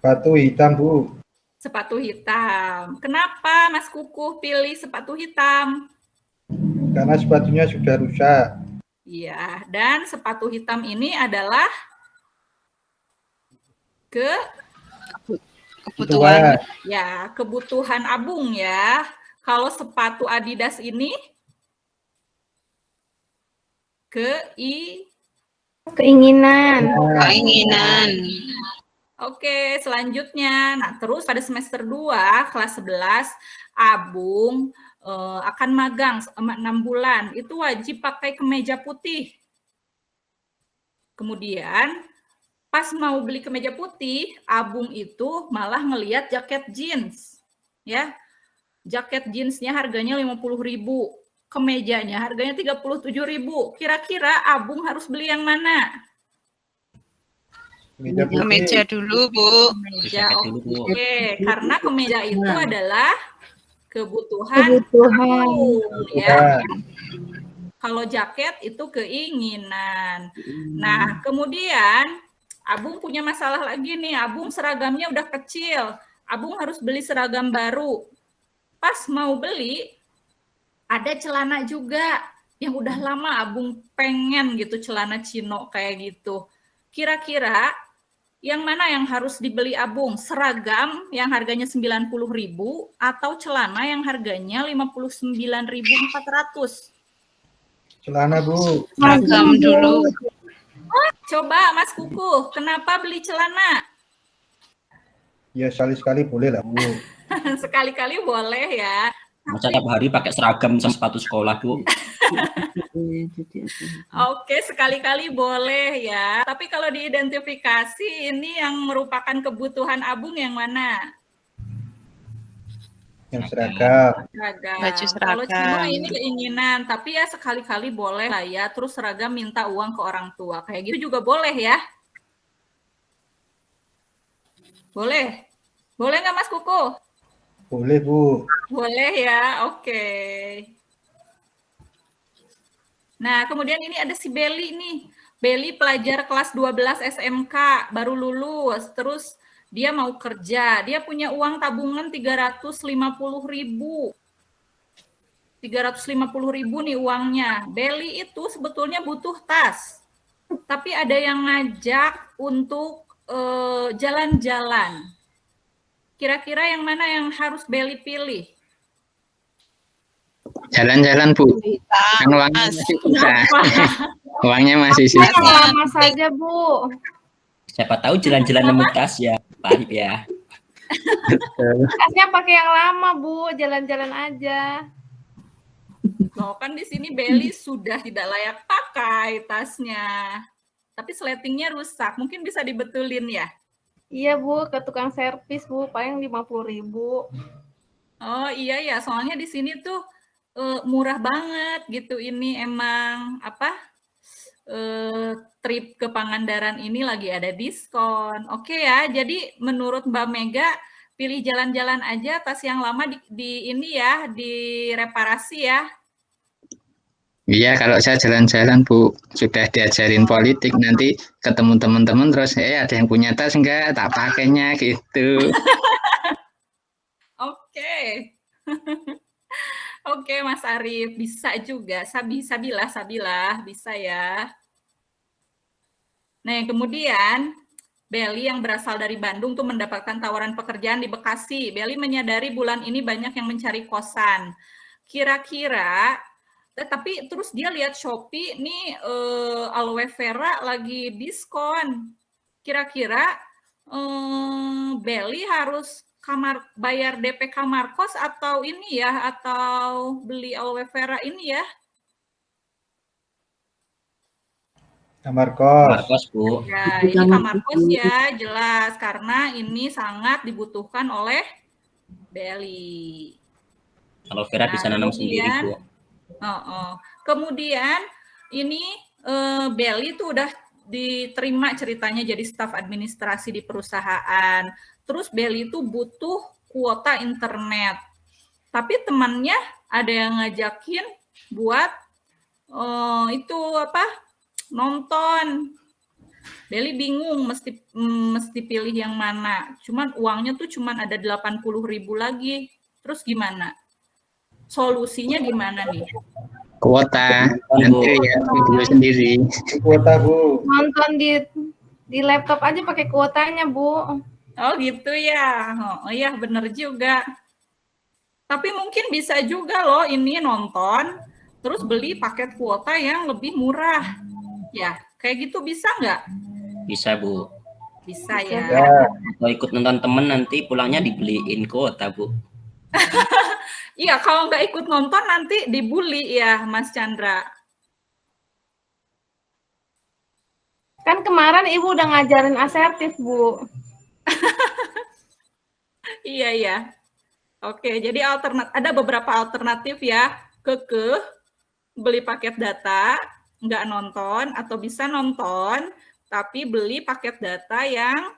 Sepatu hitam, Bu. Sepatu hitam. Kenapa Mas Kukuh pilih sepatu hitam? Karena sepatunya sudah rusak. Iya, dan sepatu hitam ini adalah Kebutuhan. Kebutuhan Abung ya. Kalau sepatu Adidas ini Keinginan. Oke, selanjutnya. Nah, terus pada semester 2, kelas 11, Abung akan magang 6 bulan. Itu wajib pakai kemeja putih. Kemudian, pas mau beli kemeja putih, Abung itu malah ngeliat jaket jeans. Ya, jaket jeansnya harganya 50.000. Kemejanya harganya 37.000. Kira-kira Abung harus beli yang mana? Kemeja dulu, Bu. Kemeja, Jaket dulu, Bu. oke. Karena kemeja itu adalah kebutuhan. Ya. Kalau jaket itu keinginan. Nah, kemudian Abung punya masalah lagi nih. Abung seragamnya udah kecil. Abung harus beli seragam baru. Pas mau beli, ada celana juga yang udah lama Abung pengen gitu, celana chino kayak gitu. Kira-kira yang mana yang harus dibeli Abung? Seragam yang harganya 90.000 atau celana yang harganya 59.400? Celana, Bu. Seragam dulu. Coba Mas Kukuh, kenapa beli celana? Ya sekali-sekali boleh lah, Bu. Sekali-kali boleh ya. Masa tiap hari pakai seragam sama sepatu sekolah, Bu? Oke, sekali-kali boleh ya. Tapi kalau diidentifikasi, ini yang merupakan kebutuhan Abung yang mana? Yang seragam. Seragam. Baju seragam. Kalau chino ini keinginan, tapi ya sekali-kali boleh lah ya. Terus seragam minta uang ke orang tua. Kayak gitu juga boleh ya. Boleh? Boleh nggak Mas Kukuh? Boleh, Bu. Boleh ya, oke. Nah, kemudian ini ada si Beli nih. Beli pelajar kelas 12 SMK, baru lulus. Terus dia mau kerja. Dia punya uang tabungan 350.000. 350.000 nih uangnya. Beli itu sebetulnya butuh tas. Tapi ada yang ngajak untuk jalan-jalan. Kira-kira yang mana yang harus Beli pilih? Jalan-jalan, Bu. Kan uangnya masih sisa. Uangnya masih sisa. Yang lama saja, Bu. Siapa tahu jalan-jalan nemu tas ya, Pak Arif ya. Tasnya pakai yang lama, Bu. Jalan-jalan aja. Loh, kan di sini Beli sudah tidak layak pakai tasnya. Tapi sletingnya rusak. Mungkin bisa dibetulin ya? Iya, Bu. Ke tukang servis, Bu. Paling 50.000. Oh iya ya, soalnya di sini tuh murah banget gitu. Ini emang apa? Trip ke Pangandaran ini lagi ada diskon. Oke ya, jadi menurut Mbak Mega pilih jalan-jalan aja, tas yang lama di ini ya, direparasi ya. Iya, kalau saya jalan-jalan, Bu, sudah diajarin politik, nanti ketemu teman-teman terus, ada yang punya tas enggak, tak pakainya gitu. Oke. Oke, Mas Arif, bisa juga. Sabilah, bisa ya. Nah, kemudian Beli yang berasal dari Bandung tuh mendapatkan tawaran pekerjaan di Bekasi. Beli menyadari bulan ini banyak yang mencari kosan. Kira-kira, tapi terus dia lihat Shopee nih aloe vera lagi diskon. Kira-kira Beli harus bayar DP kamar kos atau ini ya, atau beli aloe vera ini ya? Kamar Kamar kos. kos, Bu. Ya, Itu ini kamar kamar kos kos. ya, jelas karena ini sangat dibutuhkan oleh Beli. Aloe vera bisa nanam sendiri, Bu. Kemudian ini Beli tuh udah diterima ceritanya jadi staf administrasi di perusahaan. Terus Beli itu butuh kuota internet. Tapi temannya ada yang ngajakin buat itu apa? Nonton. Beli bingung mesti pilih yang mana. Cuman uangnya tuh cuman ada 80.000 lagi. Terus gimana? Solusinya gimana nih? Kuota nanti ya dulu sendiri. Kuota, Bu. Nonton di laptop aja pakai kuotanya, Bu. Oh gitu ya. Oh iya bener juga. Tapi mungkin bisa juga loh ini nonton, terus beli paket kuota yang lebih murah. Ya, kayak gitu bisa nggak? Bisa, Bu. Bisa ya. Kalau ikut nonton temen nanti pulangnya dibeliin kuota, Bu. Iya, kalau nggak ikut nonton nanti dibully ya, Mas Chandra. Kan kemarin Ibu udah ngajarin asertif, Bu. Iya, ya. Oke, jadi ada beberapa alternatif ya. Beli paket data, nggak nonton, atau bisa nonton, tapi beli paket data yang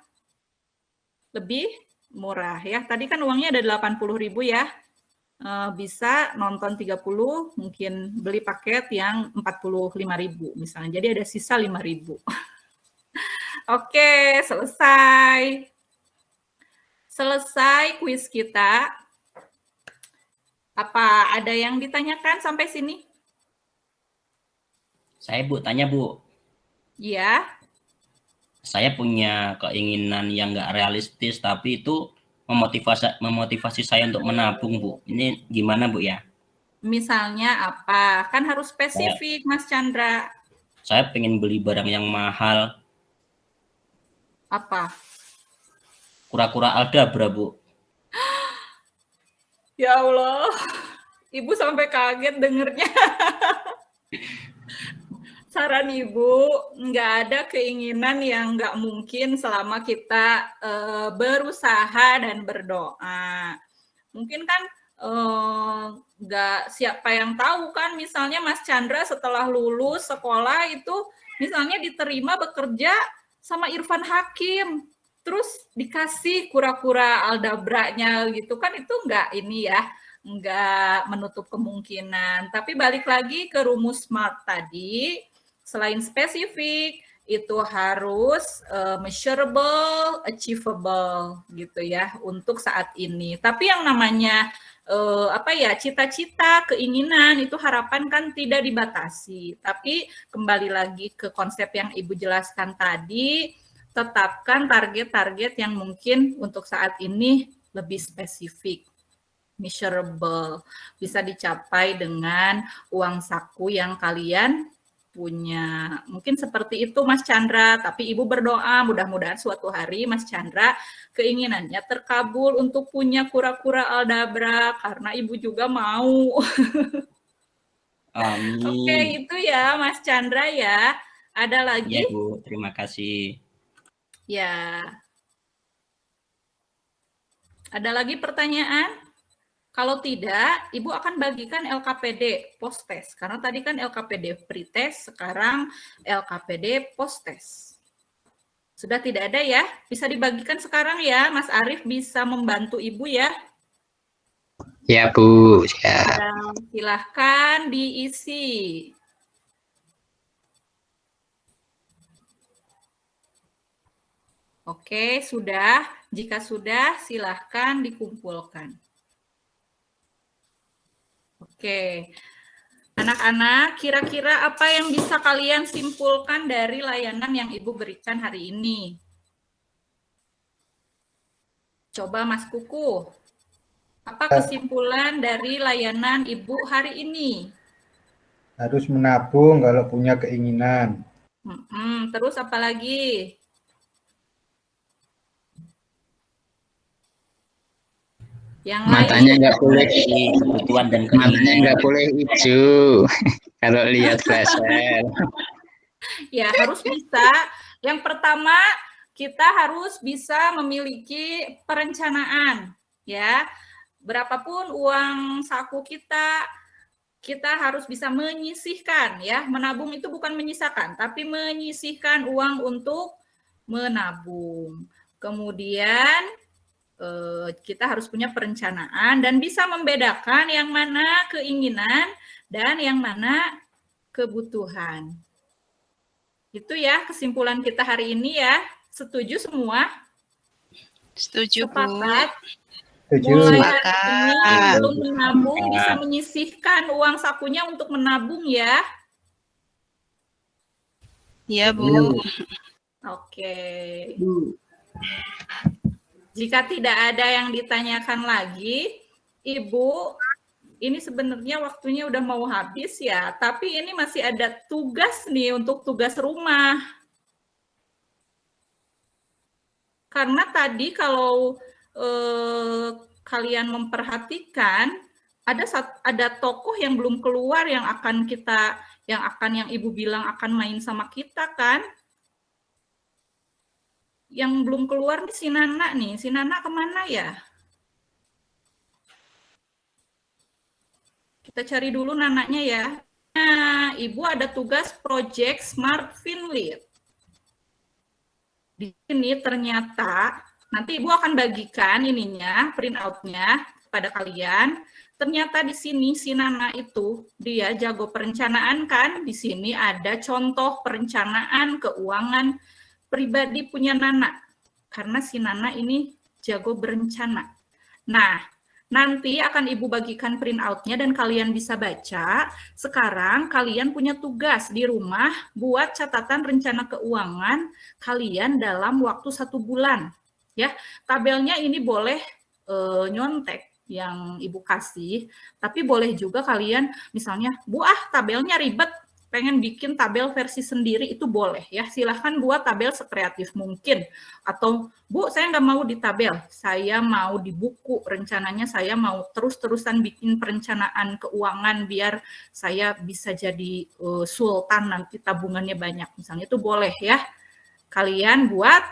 lebih murah ya. Tadi kan uangnya ada 80.000 ya. Bisa nonton 30, mungkin beli paket yang 45.000 misalnya. Jadi ada sisa 5.000. Oke, selesai. Selesai kuis kita. Apa ada yang ditanyakan sampai sini? Saya, Bu, tanya, Bu. Iya. Saya punya keinginan yang nggak realistis, tapi itu memotivasi saya untuk menabung, Bu. Ini gimana, Bu, ya? Misalnya apa? Kan harus spesifik, Mas Chandra. Saya pengen beli barang yang mahal. Apa? Kura-kura Aldabra, Bu. Ya Allah, Ibu sampai kaget dengernya. Saran Ibu, nggak ada keinginan yang nggak mungkin selama kita berusaha dan berdoa. Mungkin kan nggak siapa yang tahu kan, misalnya Mas Chandra setelah lulus sekolah itu misalnya diterima bekerja sama Irfan Hakim, terus dikasih kura-kura Aldabra-nya gitu kan, itu nggak ini ya, nggak menutup kemungkinan. Tapi balik lagi ke rumus SMART tadi, selain spesifik, itu harus measurable, achievable gitu ya untuk saat ini. Tapi yang namanya cita-cita, keinginan itu harapan kan tidak dibatasi. Tapi kembali lagi ke konsep yang Ibu jelaskan tadi, tetapkan target-target yang mungkin untuk saat ini lebih spesifik, measurable, bisa dicapai dengan uang saku yang kalian punya. Mungkin seperti itu Mas Chandra, tapi Ibu berdoa mudah-mudahan suatu hari Mas Chandra keinginannya terkabul untuk punya kura-kura Aldabra, karena Ibu juga mau. Amin. Oke, itu ya Mas Chandra ya. Ada lagi? Ya, Bu, terima kasih. Ya. Ada lagi pertanyaan? Kalau tidak, Ibu akan bagikan LKPD post-test. Karena tadi kan LKPD pre-test, sekarang LKPD post-test. Sudah tidak ada ya? Bisa dibagikan sekarang ya, Mas Arief bisa membantu Ibu ya? Ya, Bu. Ya. Silahkan diisi. Oke, sudah. Jika sudah, silahkan dikumpulkan. Oke, anak-anak, kira-kira apa yang bisa kalian simpulkan dari layanan yang Ibu berikan hari ini? Coba Mas Kuku, apa kesimpulan dari layanan Ibu hari ini? Harus menabung kalau punya keinginan. Terus apa lagi? Yang Matanya lain, nggak boleh, kebutuhan dan matanya keinginan. nggak boleh hijau kalau lihat flasher. ya harus bisa. Yang pertama, kita harus bisa memiliki perencanaan, ya. Berapapun uang saku kita harus bisa menyisihkan, ya. Menabung itu bukan menyisakan, tapi menyisihkan uang untuk menabung. Kemudian kita harus punya perencanaan dan bisa membedakan yang mana keinginan dan yang mana kebutuhan. Itu ya kesimpulan kita hari ini ya. Setuju semua? Setuju, Bu. Sepakat? Setuju. Mulai hari ini Sepakat. belum menabung bisa menyisihkan uang sakunya untuk menabung ya. Iya, Bu. Oke. Bu. Jika tidak ada yang ditanyakan lagi, Ibu, ini sebenarnya waktunya udah mau habis ya, tapi ini masih ada tugas nih untuk tugas rumah. Karena tadi kalau kalian memperhatikan, ada tokoh yang belum keluar yang yang Ibu bilang akan main sama kita kan? Yang belum keluar nih si Nana nih. Si Nana kemana ya? Kita cari dulu Nananya ya. Nah, Ibu ada tugas project Smart Finlit. Di sini ternyata, nanti Ibu akan bagikan ininya, print out-nya pada kalian. Ternyata di sini si Nana itu, dia jago perencanaan kan? Di sini ada contoh perencanaan keuangan pribadi punya Nana, karena si Nana ini jago berencana. Nah, nanti akan Ibu bagikan print out-nya dan kalian bisa baca. Sekarang kalian punya tugas di rumah buat catatan rencana keuangan kalian dalam waktu 1 bulan. Ya, tabelnya ini boleh nyontek yang Ibu kasih, tapi boleh juga kalian misalnya, Bu tabelnya ribet, pengen bikin tabel versi sendiri itu boleh ya, silahkan buat tabel sekreatif mungkin, atau Bu saya nggak mau di tabel, saya mau di buku, rencananya saya mau terus-terusan bikin perencanaan keuangan biar saya bisa jadi sultan nanti tabungannya banyak, misalnya itu boleh ya. Kalian buat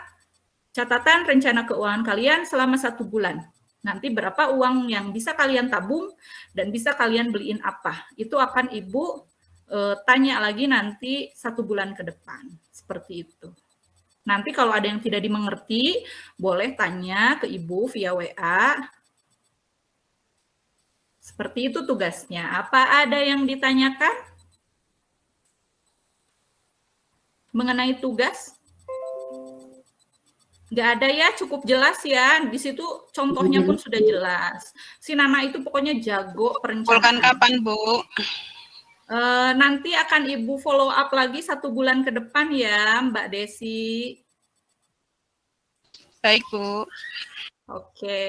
catatan rencana keuangan kalian selama 1 bulan. Nanti berapa uang yang bisa kalian tabung dan bisa kalian beliin apa, itu akan Ibu tanya lagi nanti 1 bulan ke depan, seperti itu. Nanti kalau ada yang tidak dimengerti, boleh tanya ke Ibu via WA. Seperti itu tugasnya. Apa ada yang ditanyakan mengenai tugas? Nggak ada ya, cukup jelas ya. Di situ contohnya pun sudah jelas. Si Nana itu pokoknya jago perencanaan. Kumpulkan kapan, Bu? Nanti akan Ibu follow up lagi 1 bulan ke depan ya, Mbak Desi. Baik, Bu. Oke.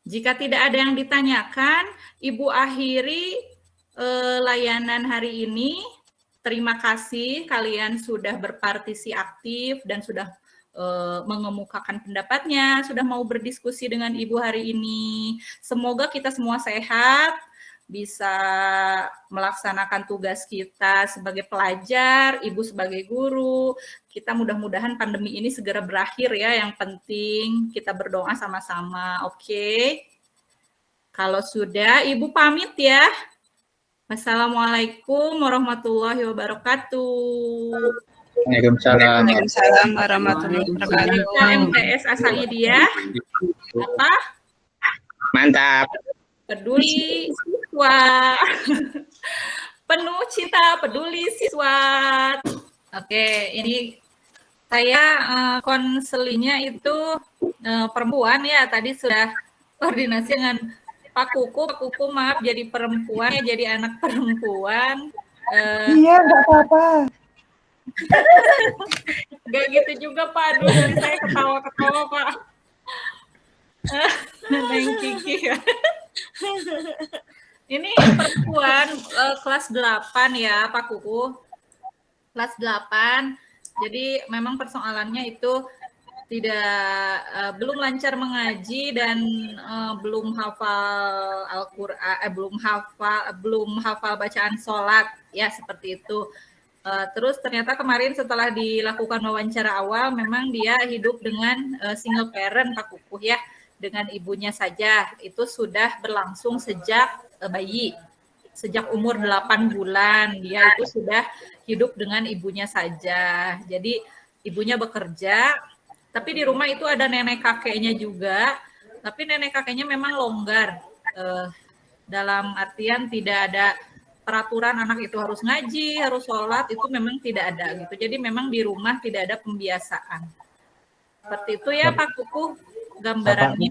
Jika tidak ada yang ditanyakan, Ibu akhiri layanan hari ini. Terima kasih kalian sudah berpartisipasi aktif dan sudah mengemukakan pendapatnya, sudah mau berdiskusi dengan Ibu hari ini. Semoga kita semua sehat, bisa melaksanakan tugas kita sebagai pelajar, Ibu sebagai guru. Kita mudah-mudahan pandemi ini segera berakhir ya, yang penting kita berdoa sama-sama, oke? Kalau sudah, Ibu pamit ya. Wassalamualaikum warahmatullahi wabarakatuh. Waalaikumsalam. Waalaikumsalam warahmatullahi wabarakatuh. MTS Asaidiah. Apa? Mantap. Peduli siswa. Penuh cinta, peduli siswa. Oke, ini saya konselingnya itu perempuan ya. Tadi sudah koordinasi dengan Pak Kuku. Pak Kuku maaf jadi perempuan ya, jadi anak perempuan. Iya, nggak apa-apa. Gak gitu juga Pak. Aduh, saya ketawa-ketawa Pak. Neng Kiki ya. Ini perempuan kelas 8 ya Pak Kuku. Kelas 8. Jadi memang persoalannya itu belum lancar mengaji dan belum hafal Al-Qur'an, belum hafal bacaan sholat ya, seperti itu. Terus ternyata kemarin setelah dilakukan wawancara awal, memang dia hidup dengan single parent Pak Kukuh ya, dengan ibunya saja. Itu sudah berlangsung sejak bayi, sejak umur 8 bulan dia itu sudah hidup dengan ibunya saja. Jadi ibunya bekerja, tapi di rumah itu ada nenek kakeknya juga, tapi nenek kakeknya memang longgar. Dalam artian tidak ada peraturan anak itu harus ngaji, harus sholat, itu memang tidak ada gitu. Jadi memang di rumah tidak ada pembiasaan. Seperti itu ya Pak Kukuh gambarannya.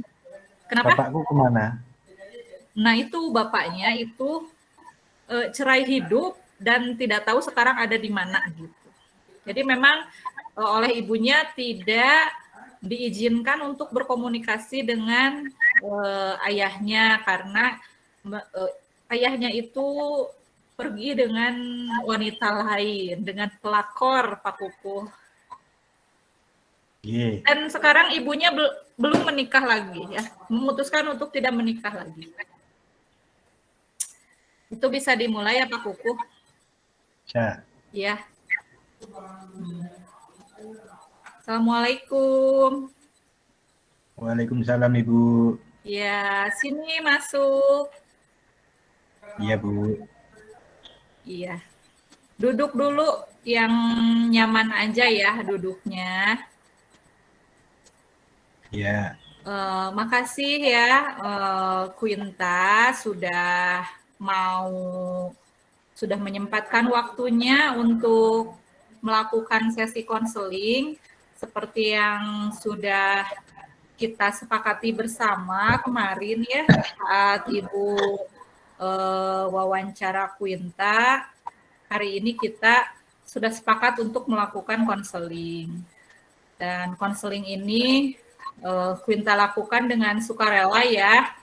Kenapa? Bapakku kemana? Nah itu bapaknya itu cerai hidup dan tidak tahu sekarang ada di mana gitu. Jadi memang oleh ibunya tidak diizinkan untuk berkomunikasi dengan ayahnya karena ayahnya itu pergi dengan wanita lain, dengan pelakor Pak Kukuh. Yeah. Dan sekarang ibunya belum menikah lagi ya, memutuskan untuk tidak menikah lagi. Itu bisa dimulai ya Pak Kukuh? Ya. Ya. Assalamualaikum. Waalaikumsalam Ibu. Ya, sini masuk. Iya Bu. Iya. Duduk dulu yang nyaman aja ya duduknya. Iya. Makasih ya Quinta sudah menyempatkan waktunya untuk melakukan sesi konseling seperti yang sudah kita sepakati bersama kemarin ya saat Ibu wawancara Quinta. Hari ini kita sudah sepakat untuk melakukan konseling. Dan konseling ini Quinta lakukan dengan sukarela ya.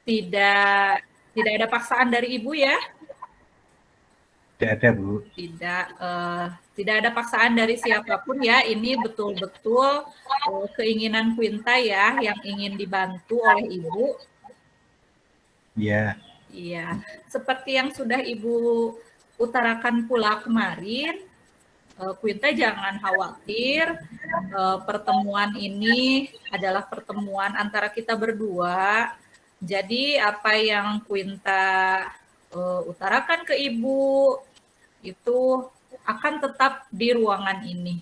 Tidak ada paksaan dari Ibu ya. Tidak ada Bu. Tidak ada paksaan dari siapapun ya. Ini betul-betul keinginan Quinta ya yang ingin dibantu oleh Ibu. Iya. Iya, seperti yang sudah Ibu utarakan pula kemarin, Quinta jangan khawatir, pertemuan ini adalah pertemuan antara kita berdua. Jadi apa yang Quinta utarakan ke Ibu itu akan tetap di ruangan ini.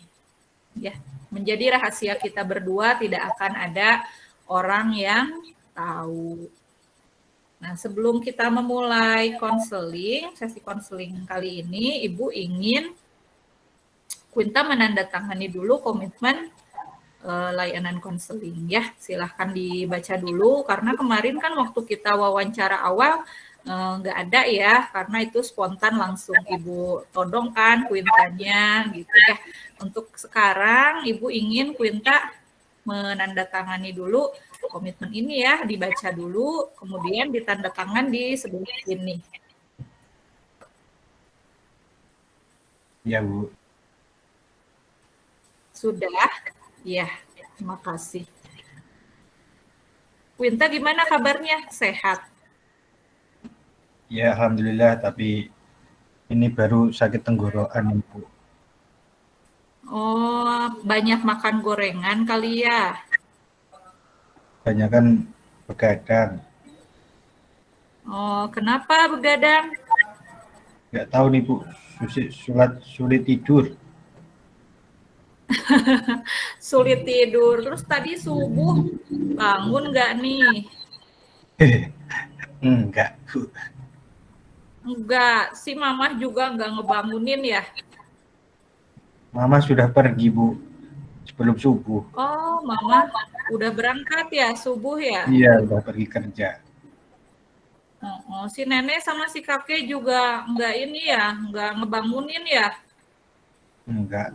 Ya, menjadi rahasia kita berdua, tidak akan ada orang yang tahu. Nah, sebelum kita memulai konseling, sesi konseling kali ini, Ibu ingin Quinta menandatangani dulu komitmen layanan konseling ya. Silahkan dibaca dulu, karena kemarin kan waktu kita wawancara awal nggak ada ya, karena itu spontan langsung Ibu todongkan Quintanya gitu ya. Untuk sekarang Ibu ingin Quinta menandatangani dulu komitmen ini ya, dibaca dulu, kemudian ditandatangan di sebelah sini. Ya Bu. Sudah? Ya, terima kasih. Quinta gimana kabarnya? Sehat? Ya Alhamdulillah, tapi ini baru sakit tenggorokan Bu. Oh, banyak makan gorengan kali ya? Banyak kan begadang. Oh, kenapa begadang? Nggak tahu nih Bu, sulit tidur. Sulit tidur. Terus tadi subuh bangun nggak nih? Enggak Bu. Enggak, si Mama juga nggak ngebangunin ya? Mama sudah pergi Bu, sebelum subuh. Oh, Mama udah berangkat ya subuh ya? Iya, udah pergi kerja. Oh, si nenek sama si kakek juga nggak ini ya, nggak ngebangunin ya? Enggak.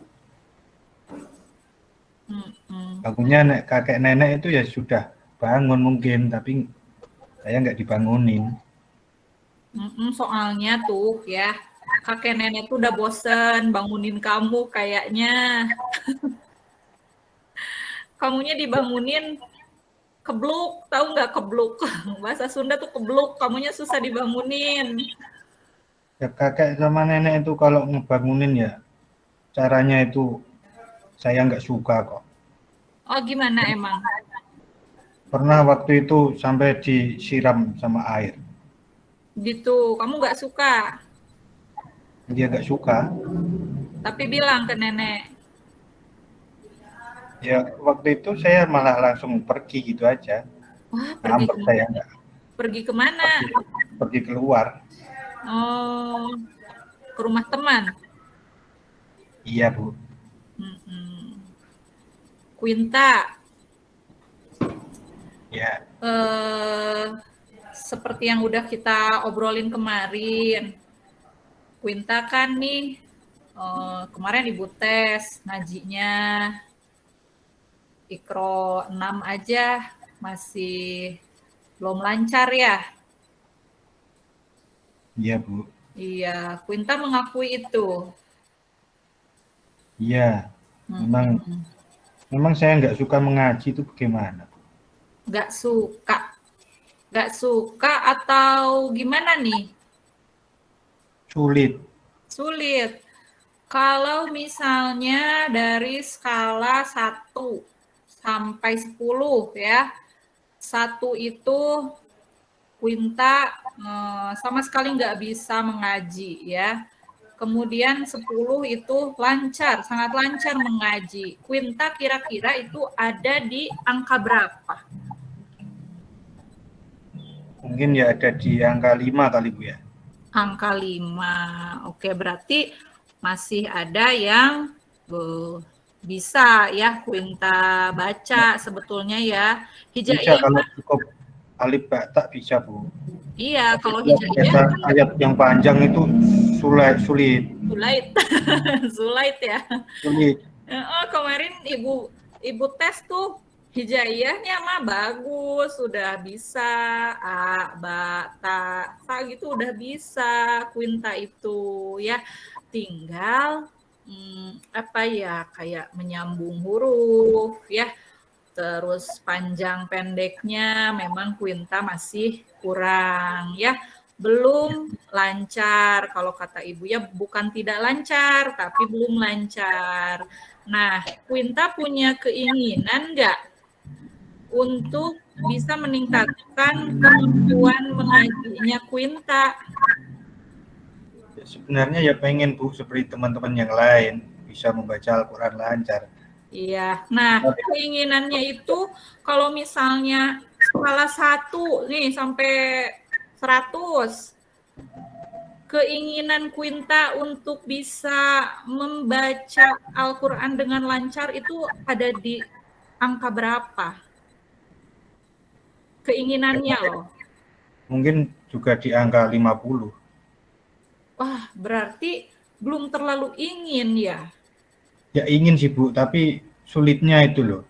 Bangunnya kakek nenek itu ya sudah bangun mungkin, tapi saya nggak dibangunin. Soalnya tuh ya, kakek nenek tuh udah bosen bangunin kamu kayaknya. kamunya dibangunin kebluk, tahu nggak kebluk? Bahasa Sunda tuh kebluk, kamunya susah dibangunin. Ya kakek sama nenek itu kalau ngebangunin ya caranya itu saya nggak suka kok. Oh gimana emang? Pernah waktu itu sampai disiram sama air. Gitu, kamu nggak suka, Dia nggak suka. tapi bilang ke nenek. Ya waktu itu saya malah langsung pergi gitu aja. Wah, pergi Ngambek saya kemana? nggak Pergi kemana? pergi keluar. Oh, ke rumah teman. Iya Bu. Mm-mm. Quinta, Ya. seperti yang udah kita obrolin kemarin, Quinta kan nih kemarin ibu tes ngajinya Iqro 6 aja masih belum lancar ya. Iya Bu. Iya, Quinta mengakui itu. Iya. Memang saya nggak suka mengaji itu bagaimana? Nggak suka. Nggak suka atau gimana nih? Sulit. Sulit. Kalau misalnya dari skala 1 sampai 10 ya. 1 itu Quinta sama sekali nggak bisa mengaji ya. Kemudian 10 itu lancar, sangat lancar mengaji. Quinta kira-kira itu ada di angka berapa? Mungkin ya ada di angka 5 kali Bu ya. Angka 5. Oke, berarti masih ada yang bisa ya Quinta baca sebetulnya ya. Bisa Hijaiyah. kalau cukup alif ba ta bisa Bu. Iya, kalau Biasa hijaiyah ayat yang panjang itu sulit. Zulait. Zulait ya. Sulit. Oh, kemarin ibu tes tuh hijaiyahnya mah bagus, sudah bisa a, ba, ta, sa gitu udah bisa Quinta itu ya. Tinggal apa ya kayak menyambung huruf ya. Terus panjang pendeknya memang Quinta masih kurang ya. Belum lancar, kalau kata ibu ya bukan tidak lancar, tapi belum lancar. Nah, Quinta punya keinginan nggak untuk bisa meningkatkan kemampuan mengajinya Quinta? Ya, sebenarnya ya pengen Bu seperti teman-teman yang lain bisa membaca Al-Quran lancar. Iya, nah keinginannya itu kalau misalnya skala 1 nih sampai 100, keinginan Quinta untuk bisa membaca Al-Quran dengan lancar itu ada di angka berapa? Keinginannya loh. Mungkin juga di angka 50. Wah, berarti belum terlalu ingin ya? Ya ingin sih Bu, tapi sulitnya itu loh.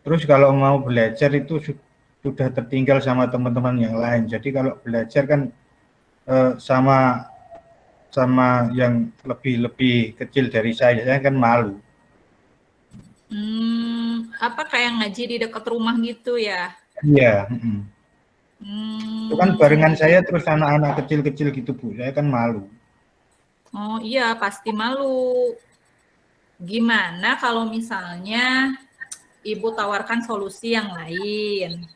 Terus kalau mau belajar itu sudah tertinggal sama teman-teman yang lain. Jadi kalau belajar kan sama yang lebih kecil dari saya kan malu. Apa kayak ngaji di dekat rumah gitu ya? Iya. Itu kan barengan saya terus anak-anak kecil-kecil gitu Bu, saya kan malu. Oh iya, pasti malu. Gimana kalau misalnya Ibu tawarkan solusi yang lain?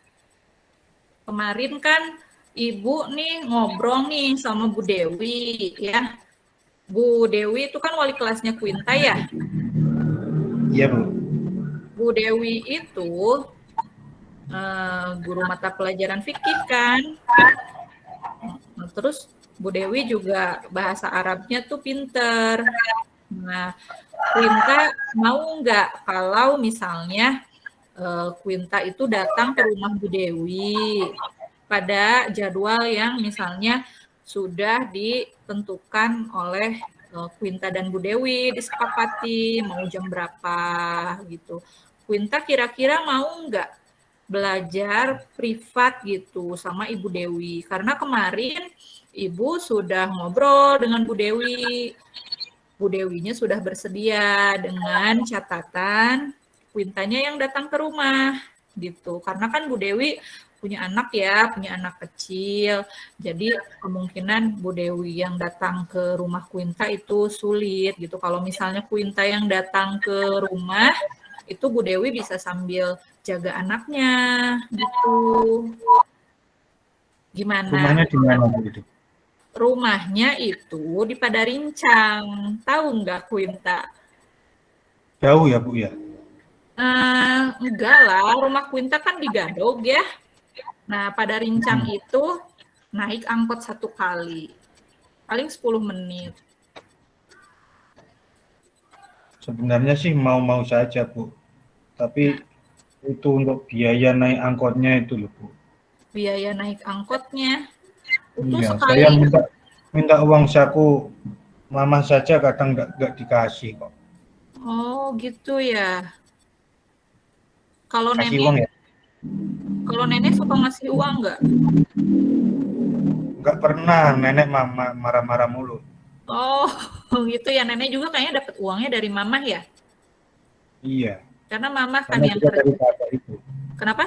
Kemarin kan Ibu nih ngobrol nih sama Bu Dewi ya. Bu Dewi itu kan wali kelasnya Quinta ya? Iya Bu. Bu Dewi itu guru mata pelajaran fikih kan. Terus Bu Dewi juga bahasa Arabnya tuh pinter. Nah, Quinta mau nggak kalau misalnya Quinta itu datang ke rumah Bu Dewi pada jadwal yang misalnya sudah ditentukan oleh Quinta dan Bu Dewi, disepakati mau jam berapa gitu. Quinta kira-kira mau nggak belajar privat gitu sama Ibu Dewi? Karena kemarin Ibu sudah ngobrol dengan Bu Dewi. Bu Dewinya sudah bersedia dengan catatan Quintanya yang datang ke rumah gitu. Karena kan Bu Dewi punya anak ya, punya anak kecil. Jadi kemungkinan Bu Dewi yang datang ke rumah Quinta itu sulit gitu. Kalau misalnya Quinta yang datang ke rumah, itu Bu Dewi bisa sambil jaga anaknya gitu. Gimana? Rumahnya di mana Bu itu? Rumahnya itu di Padarincang. Tahu nggak Quinta? Jauh ya Bu ya? Enggak lah, rumah Quinta kan di Gadog ya. Nah, Padarincang itu naik angkot 1 kali. Paling 10 menit. Sebenarnya sih mau-mau saja Bu. Tapi itu untuk biaya naik angkotnya itu loh Bu. Biaya naik angkotnya itu Iya, sekali. saya minta uang saku mama saja kadang nggak dikasih kok. Oh, gitu ya. Kalau Kasih uang nenek, ya? kalau nenek suka ngasih uang nggak? Nggak pernah, nenek mama marah-marah mulu. Oh, gitu ya. Nenek juga kayaknya dapat uangnya dari mamah ya. Iya, Karena mamah kan karena yang juga kerja. dari kakek itu. Kenapa?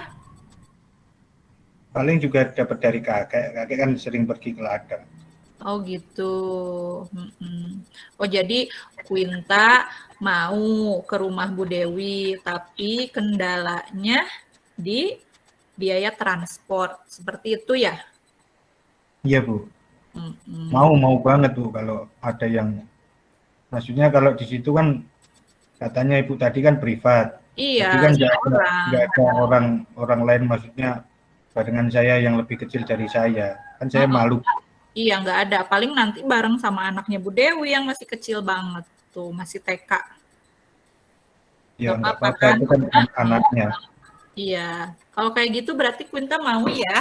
Paling juga dapat dari kakek, kakek kan sering pergi ke ladang. Oh gitu. Oh jadi Quinta mau ke rumah Bu Dewi, tapi kendalanya di biaya transport. Seperti itu ya? Iya Bu, Mm-mm. mau banget Bu kalau ada yang, maksudnya kalau di situ kan katanya Ibu tadi kan privat. Iya, Jadi kan seorang. nggak ada orang lain, maksudnya barengan saya yang lebih kecil dari saya. Kan saya malu. Iya, nggak ada. Paling nanti bareng sama anaknya Bu Dewi yang masih kecil banget. Tuh, masih TK. Ya Nggak nggak apa-apa apa-apa, kan? itu kan anaknya. Iya. Kalau kayak gitu berarti Quinta mau ya?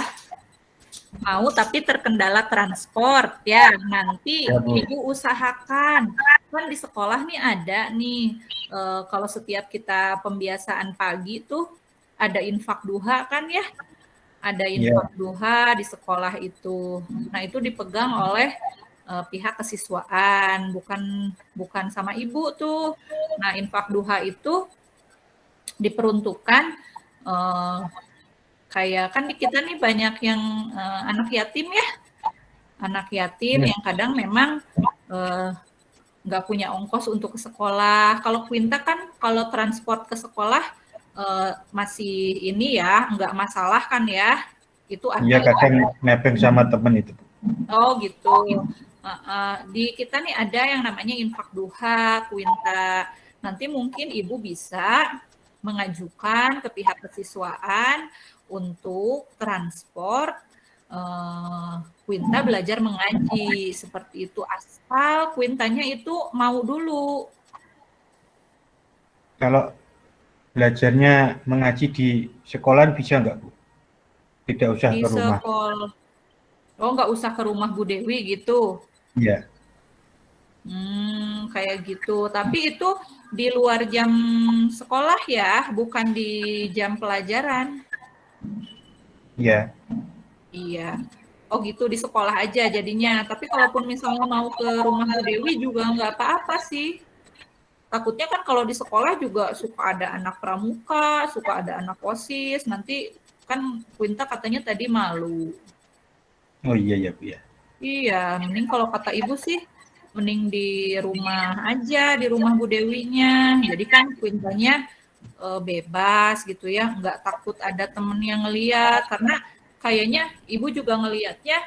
Mau tapi terkendala transport ya. Nanti Ya, Bu. Ibu usahakan. Kan di sekolah nih ada nih, kalau setiap kita pembiasaan pagi tuh ada infak duha kan ya? Ada infak duha di sekolah itu. Nah, itu dipegang oleh pihak kesiswaan, bukan sama ibu tuh. Nah, infak duha itu diperuntukkan kayak kan di kita nih banyak yang anak yatim ya, anak yatim yang kadang memang nggak punya ongkos untuk ke sekolah. Kalau Quinta kan kalau transport ke sekolah masih ini ya, nggak masalah kan ya, itu ada. Iya, kadang nebeng sama temen itu. Oh gitu. Di kita nih ada yang namanya infak duha, Quinta. Nanti mungkin Ibu bisa mengajukan ke pihak kesiswaan untuk transport Quinta belajar mengaji seperti itu, asal Quintanya itu mau dulu. Kalau belajarnya mengaji di sekolah bisa nggak Bu? Tidak usah Di ke rumah. sekolah. Oh, nggak usah ke rumah Bu Dewi gitu. Iya. Kayak gitu. Tapi itu di luar jam sekolah ya, bukan di jam pelajaran. Iya. Iya. Oh gitu, di sekolah aja jadinya. Tapi kalaupun misalnya mau ke rumah Bu Dewi juga nggak apa-apa sih. Takutnya kan kalau di sekolah juga suka ada anak pramuka, suka ada anak OSIS, nanti kan Quinta katanya tadi malu. Oh iya ya Bu ya. Iya, mending kalau kata Ibu sih, mending di rumah aja, di rumah Bu Dewinya. Jadi kan Quintanya bebas gitu ya, nggak takut ada temen yang ngeliat. Karena kayaknya Ibu juga ngeliatnya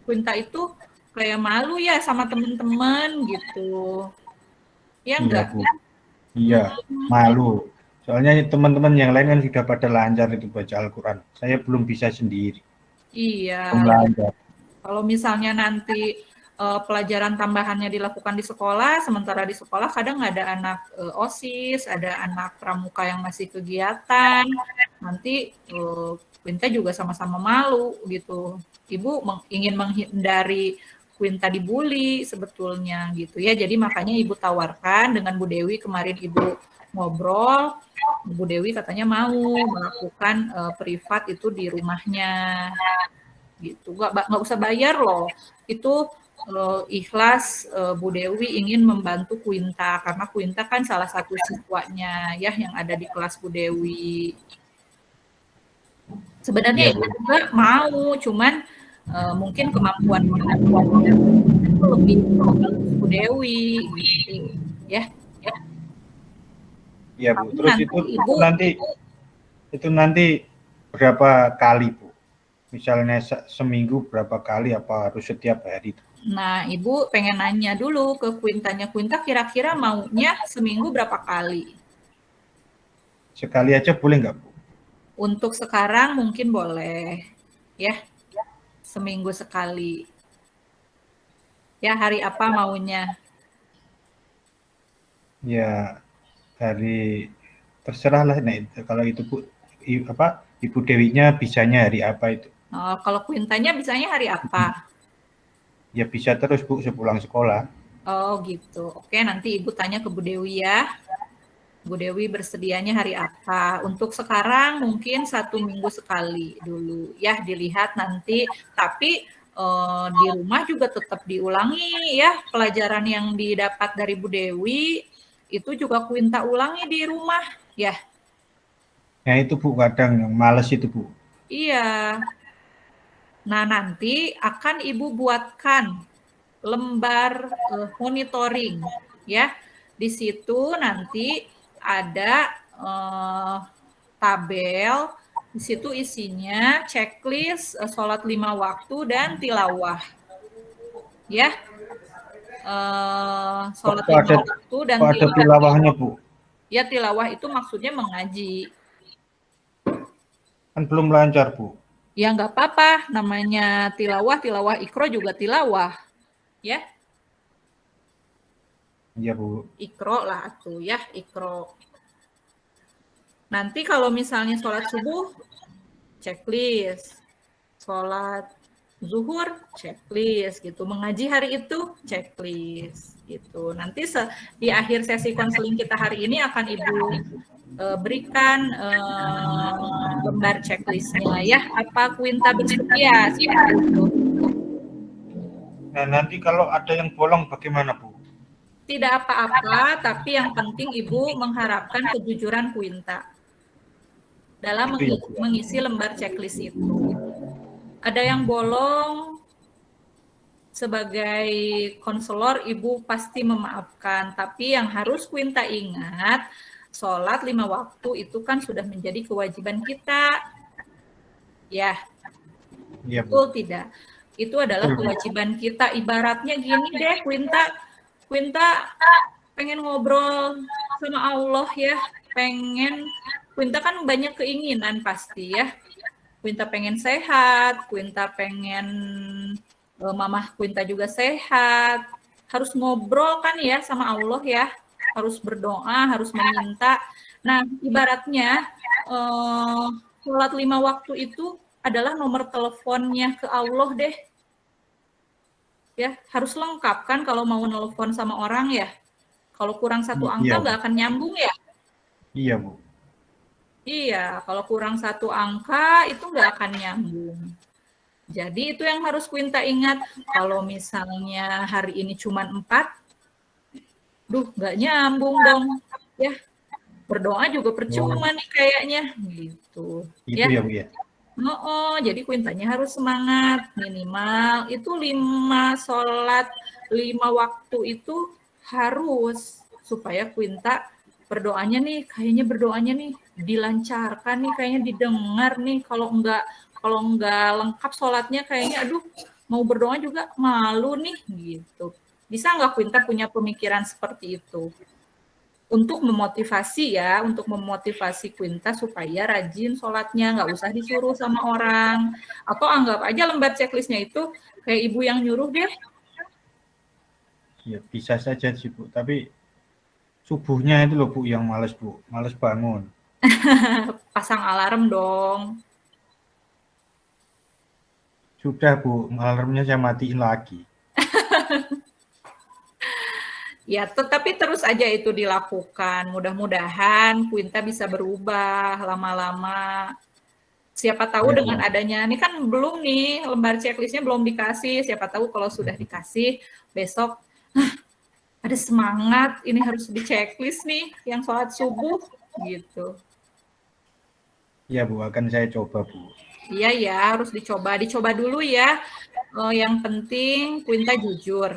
Quinta itu kayak malu ya sama temen-temen gitu. Ya Iya enggak? Bu. Iya, malu. Soalnya teman-teman yang lain kan sudah pada lancar itu baca Al-Quran. Saya belum bisa sendiri. Iya. Belum lancar. Kalau misalnya nanti pelajaran tambahannya dilakukan di sekolah, sementara di sekolah kadang ada anak OSIS, ada anak pramuka yang masih kegiatan, nanti Quinta juga sama-sama malu gitu. Ibu ingin menghindari Quinta dibully sebetulnya gitu ya. Jadi makanya Ibu tawarkan dengan Bu Dewi, kemarin Ibu ngobrol, Bu Dewi katanya mau melakukan privat itu di rumahnya gitu. Nggak usah bayar loh. Itu ikhlas Bu Dewi ingin membantu Quinta karena Quinta kan salah satu siswanya ya yang ada di kelas Bu Dewi. Sebenarnya Ibu juga mau, cuman mungkin kemampuannya itu lebih bagus Bu Dewi gitu ya. Iya Bu. Terus Nanti itu nanti berapa kali Bu? Misalnya seminggu berapa kali, apa harus setiap hari? Nah, Ibu pengen nanya dulu ke Quintanya. Quinta kira-kira maunya seminggu berapa kali? Sekali aja boleh nggak Bu? Untuk sekarang mungkin boleh, ya. Seminggu sekali. Ya, hari apa maunya? Ya, hari terserah lah. Nah, kalau itu Bu, Ibu Dewinya bisanya hari apa itu? Kalau Quintanya bisanya hari apa? Ya bisa terus Bu sepulang sekolah. Oh gitu. Oke, nanti Ibu tanya ke Bu Dewi ya. Bu Dewi bersedianya hari apa? Untuk sekarang mungkin 1 minggu sekali dulu ya, dilihat nanti. Tapi di rumah juga tetap diulangi ya pelajaran yang didapat dari Bu Dewi itu juga Quinta ulangi di rumah ya. Nah itu Bu kadang yang males itu Bu. Iya. Nah nanti akan Ibu buatkan lembar monitoring ya. Di situ nanti ada tabel, di situ isinya checklist sholat 5 waktu dan tilawah. Ya. Sholat 5 waktu dan tilawah. Ada tilawahnya Bu? Ya tilawah itu maksudnya mengaji. Kan belum lancar Bu. Ya nggak apa-apa, namanya tilawah ikro juga tilawah. Ya. Iya Bu. Ikro lah tuh ya, ikro. Nanti kalau misalnya sholat subuh, checklist. Sholat zuhur, checklist gitu. Mengaji hari itu, checklist gitu. Nanti di akhir sesi konseling kita hari ini akan Ibu berikan lembar checklistnya ya. Apa Quinta bersedia? Nah nanti kalau ada yang bolong bagaimana Bu? Tidak apa-apa, tapi yang penting Ibu mengharapkan kejujuran Quinta dalam mengisi lembar checklist itu. Ada yang bolong, sebagai konselor Ibu pasti memaafkan, tapi yang harus Quinta ingat, sholat 5 waktu itu kan sudah menjadi kewajiban kita. Ya, betul tidak? Itu adalah kewajiban kita. Ibaratnya gini deh, Quinta pengen ngobrol sama Allah ya, Quinta kan banyak keinginan pasti ya. Quinta pengen sehat, Quinta pengen mamah Quinta juga sehat. Harus ngobrol kan ya sama Allah ya, harus berdoa, harus meminta. Nah, ibaratnya sholat 5 waktu itu adalah nomor teleponnya ke Allah deh. Ya, harus lengkap kan kalau mau nelpon sama orang ya. Kalau kurang 1 angka nggak akan nyambung ya. Iya Bu. Iya, kalau kurang 1 angka itu nggak akan nyambung. Jadi itu yang harus Quinta ingat. Kalau misalnya hari ini cuma 4, nggak nyambung dong. Ya, berdoa juga percuma nih kayaknya. Gitu. Itu ya Bu ya. Jadi Quintanya harus semangat. Minimal itu 5 sholat 5 waktu itu harus supaya Quinta berdoanya nih dilancarkan nih, kayaknya didengar nih. Kalau enggak lengkap sholatnya kayaknya mau berdoa juga malu nih gitu. Bisa nggak Quinta punya pemikiran seperti itu? Untuk memotivasi Quinta supaya rajin sholatnya, nggak usah disuruh sama orang. Atau anggap aja lembar checklistnya itu kayak Ibu yang nyuruh deh. Ya bisa saja sih Bu, tapi subuhnya itu loh Bu yang males Bu, males bangun. Pasang alarm dong. Sudah Bu, alarmnya saya matiin lagi. Ya, tetapi terus aja itu dilakukan. Mudah-mudahan Quinta bisa berubah lama-lama. Siapa tahu Ya, dengan Bu. adanya, ini kan belum nih, lembar checklistnya belum dikasih, siapa tahu kalau sudah dikasih, besok ada semangat, ini harus di checklist nih, yang sholat subuh, gitu. Ya Bu, akan saya coba Bu. Iya ya, harus dicoba dulu ya. Yang penting Quinta jujur,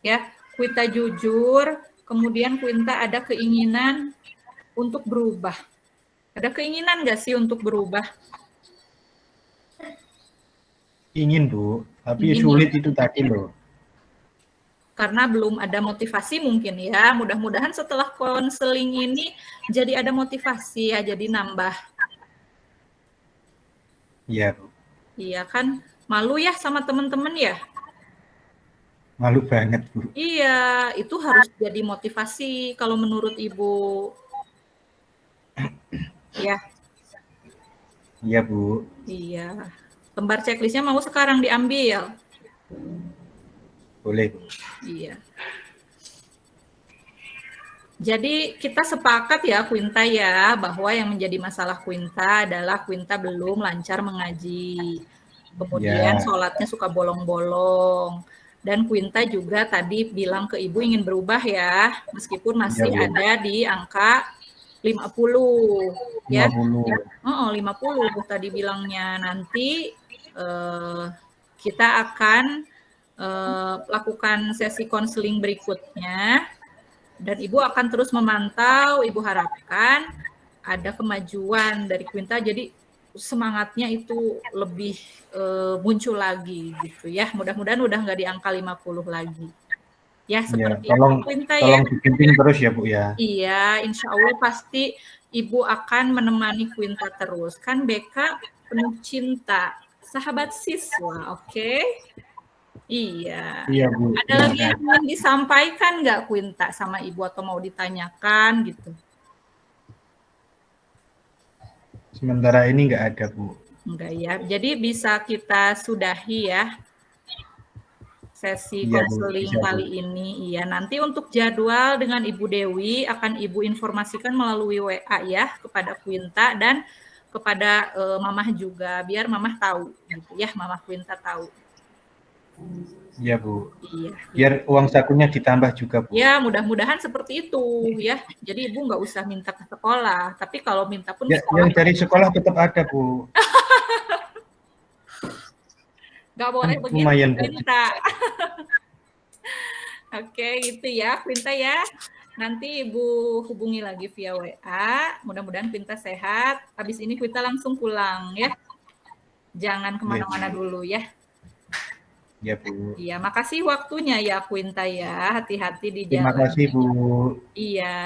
ya. Quinta jujur, kemudian Quinta ada keinginan untuk berubah. Ada keinginan nggak sih untuk berubah? Ingin Bu, tapi Ingin, sulit itu tadi loh. Karena belum ada motivasi mungkin ya. Mudah-mudahan setelah konseling ini jadi ada motivasi ya, jadi nambah. Iya Bu, Iya kan, malu ya sama teman-teman ya. malu banget Bu. Iya, itu harus jadi motivasi kalau menurut Ibu. Ya, Iya Bu, iya. Lembar checklistnya mau sekarang diambil. boleh Bu. Iya. Jadi kita sepakat ya Quinta ya, bahwa yang menjadi masalah Quinta adalah Quinta belum lancar mengaji. Kemudian Ya. sholatnya suka bolong-bolong. Dan Quinta juga tadi bilang ke Ibu ingin berubah ya, meskipun masih Ya, Bu. ada di angka 50. Ya. 50. 50 tadi bilangnya. Nanti kita akan lakukan sesi konseling berikutnya. Dan Ibu akan terus memantau, Ibu harapkan ada kemajuan dari Quinta, jadi semangatnya itu lebih muncul lagi gitu ya. Mudah-mudahan udah nggak di angka 50 lagi. Ya, seperti Ya, itu Quinta ya. tolong dibimbing terus ya Bu ya. Iya, insya Allah pasti Ibu akan menemani Quinta terus. Kan BK penuh cinta, sahabat siswa, oke? Iya. Iya Bu. Ada lagi yang ingin disampaikan nggak Quinta sama Ibu atau mau ditanyakan gitu? Sementara ini nggak ada Bu. Enggak ya. Jadi bisa kita sudahi ya sesi Iya, Bu. konseling Bisa, Bu. kali ini. Iya, nanti untuk jadwal dengan Ibu Dewi akan Ibu informasikan melalui WA ya kepada Quinta dan kepada Mamah juga biar Mamah tahu gitu ya, Mamah Quinta tahu. Iya Bu. Iya. Biar uang sakunya ditambah juga Bu. Ya, mudah-mudahan seperti itu ya. Jadi Ibu nggak usah minta ke sekolah, tapi kalau minta pun Ya, sekolah yang dari sekolah tetap ada Bu. nggak boleh begitu Lumayan, Bu. Quinta. Oke, gitu ya Quinta ya. Nanti Ibu hubungi lagi via WA. Mudah-mudahan Quinta sehat. Habis ini Quinta langsung pulang ya. Jangan kemana-mana dulu ya. Ya Bu. Iya, makasih waktunya ya Quinta ya. Hati-hati di Terima jalan. kasih Bu. Iya.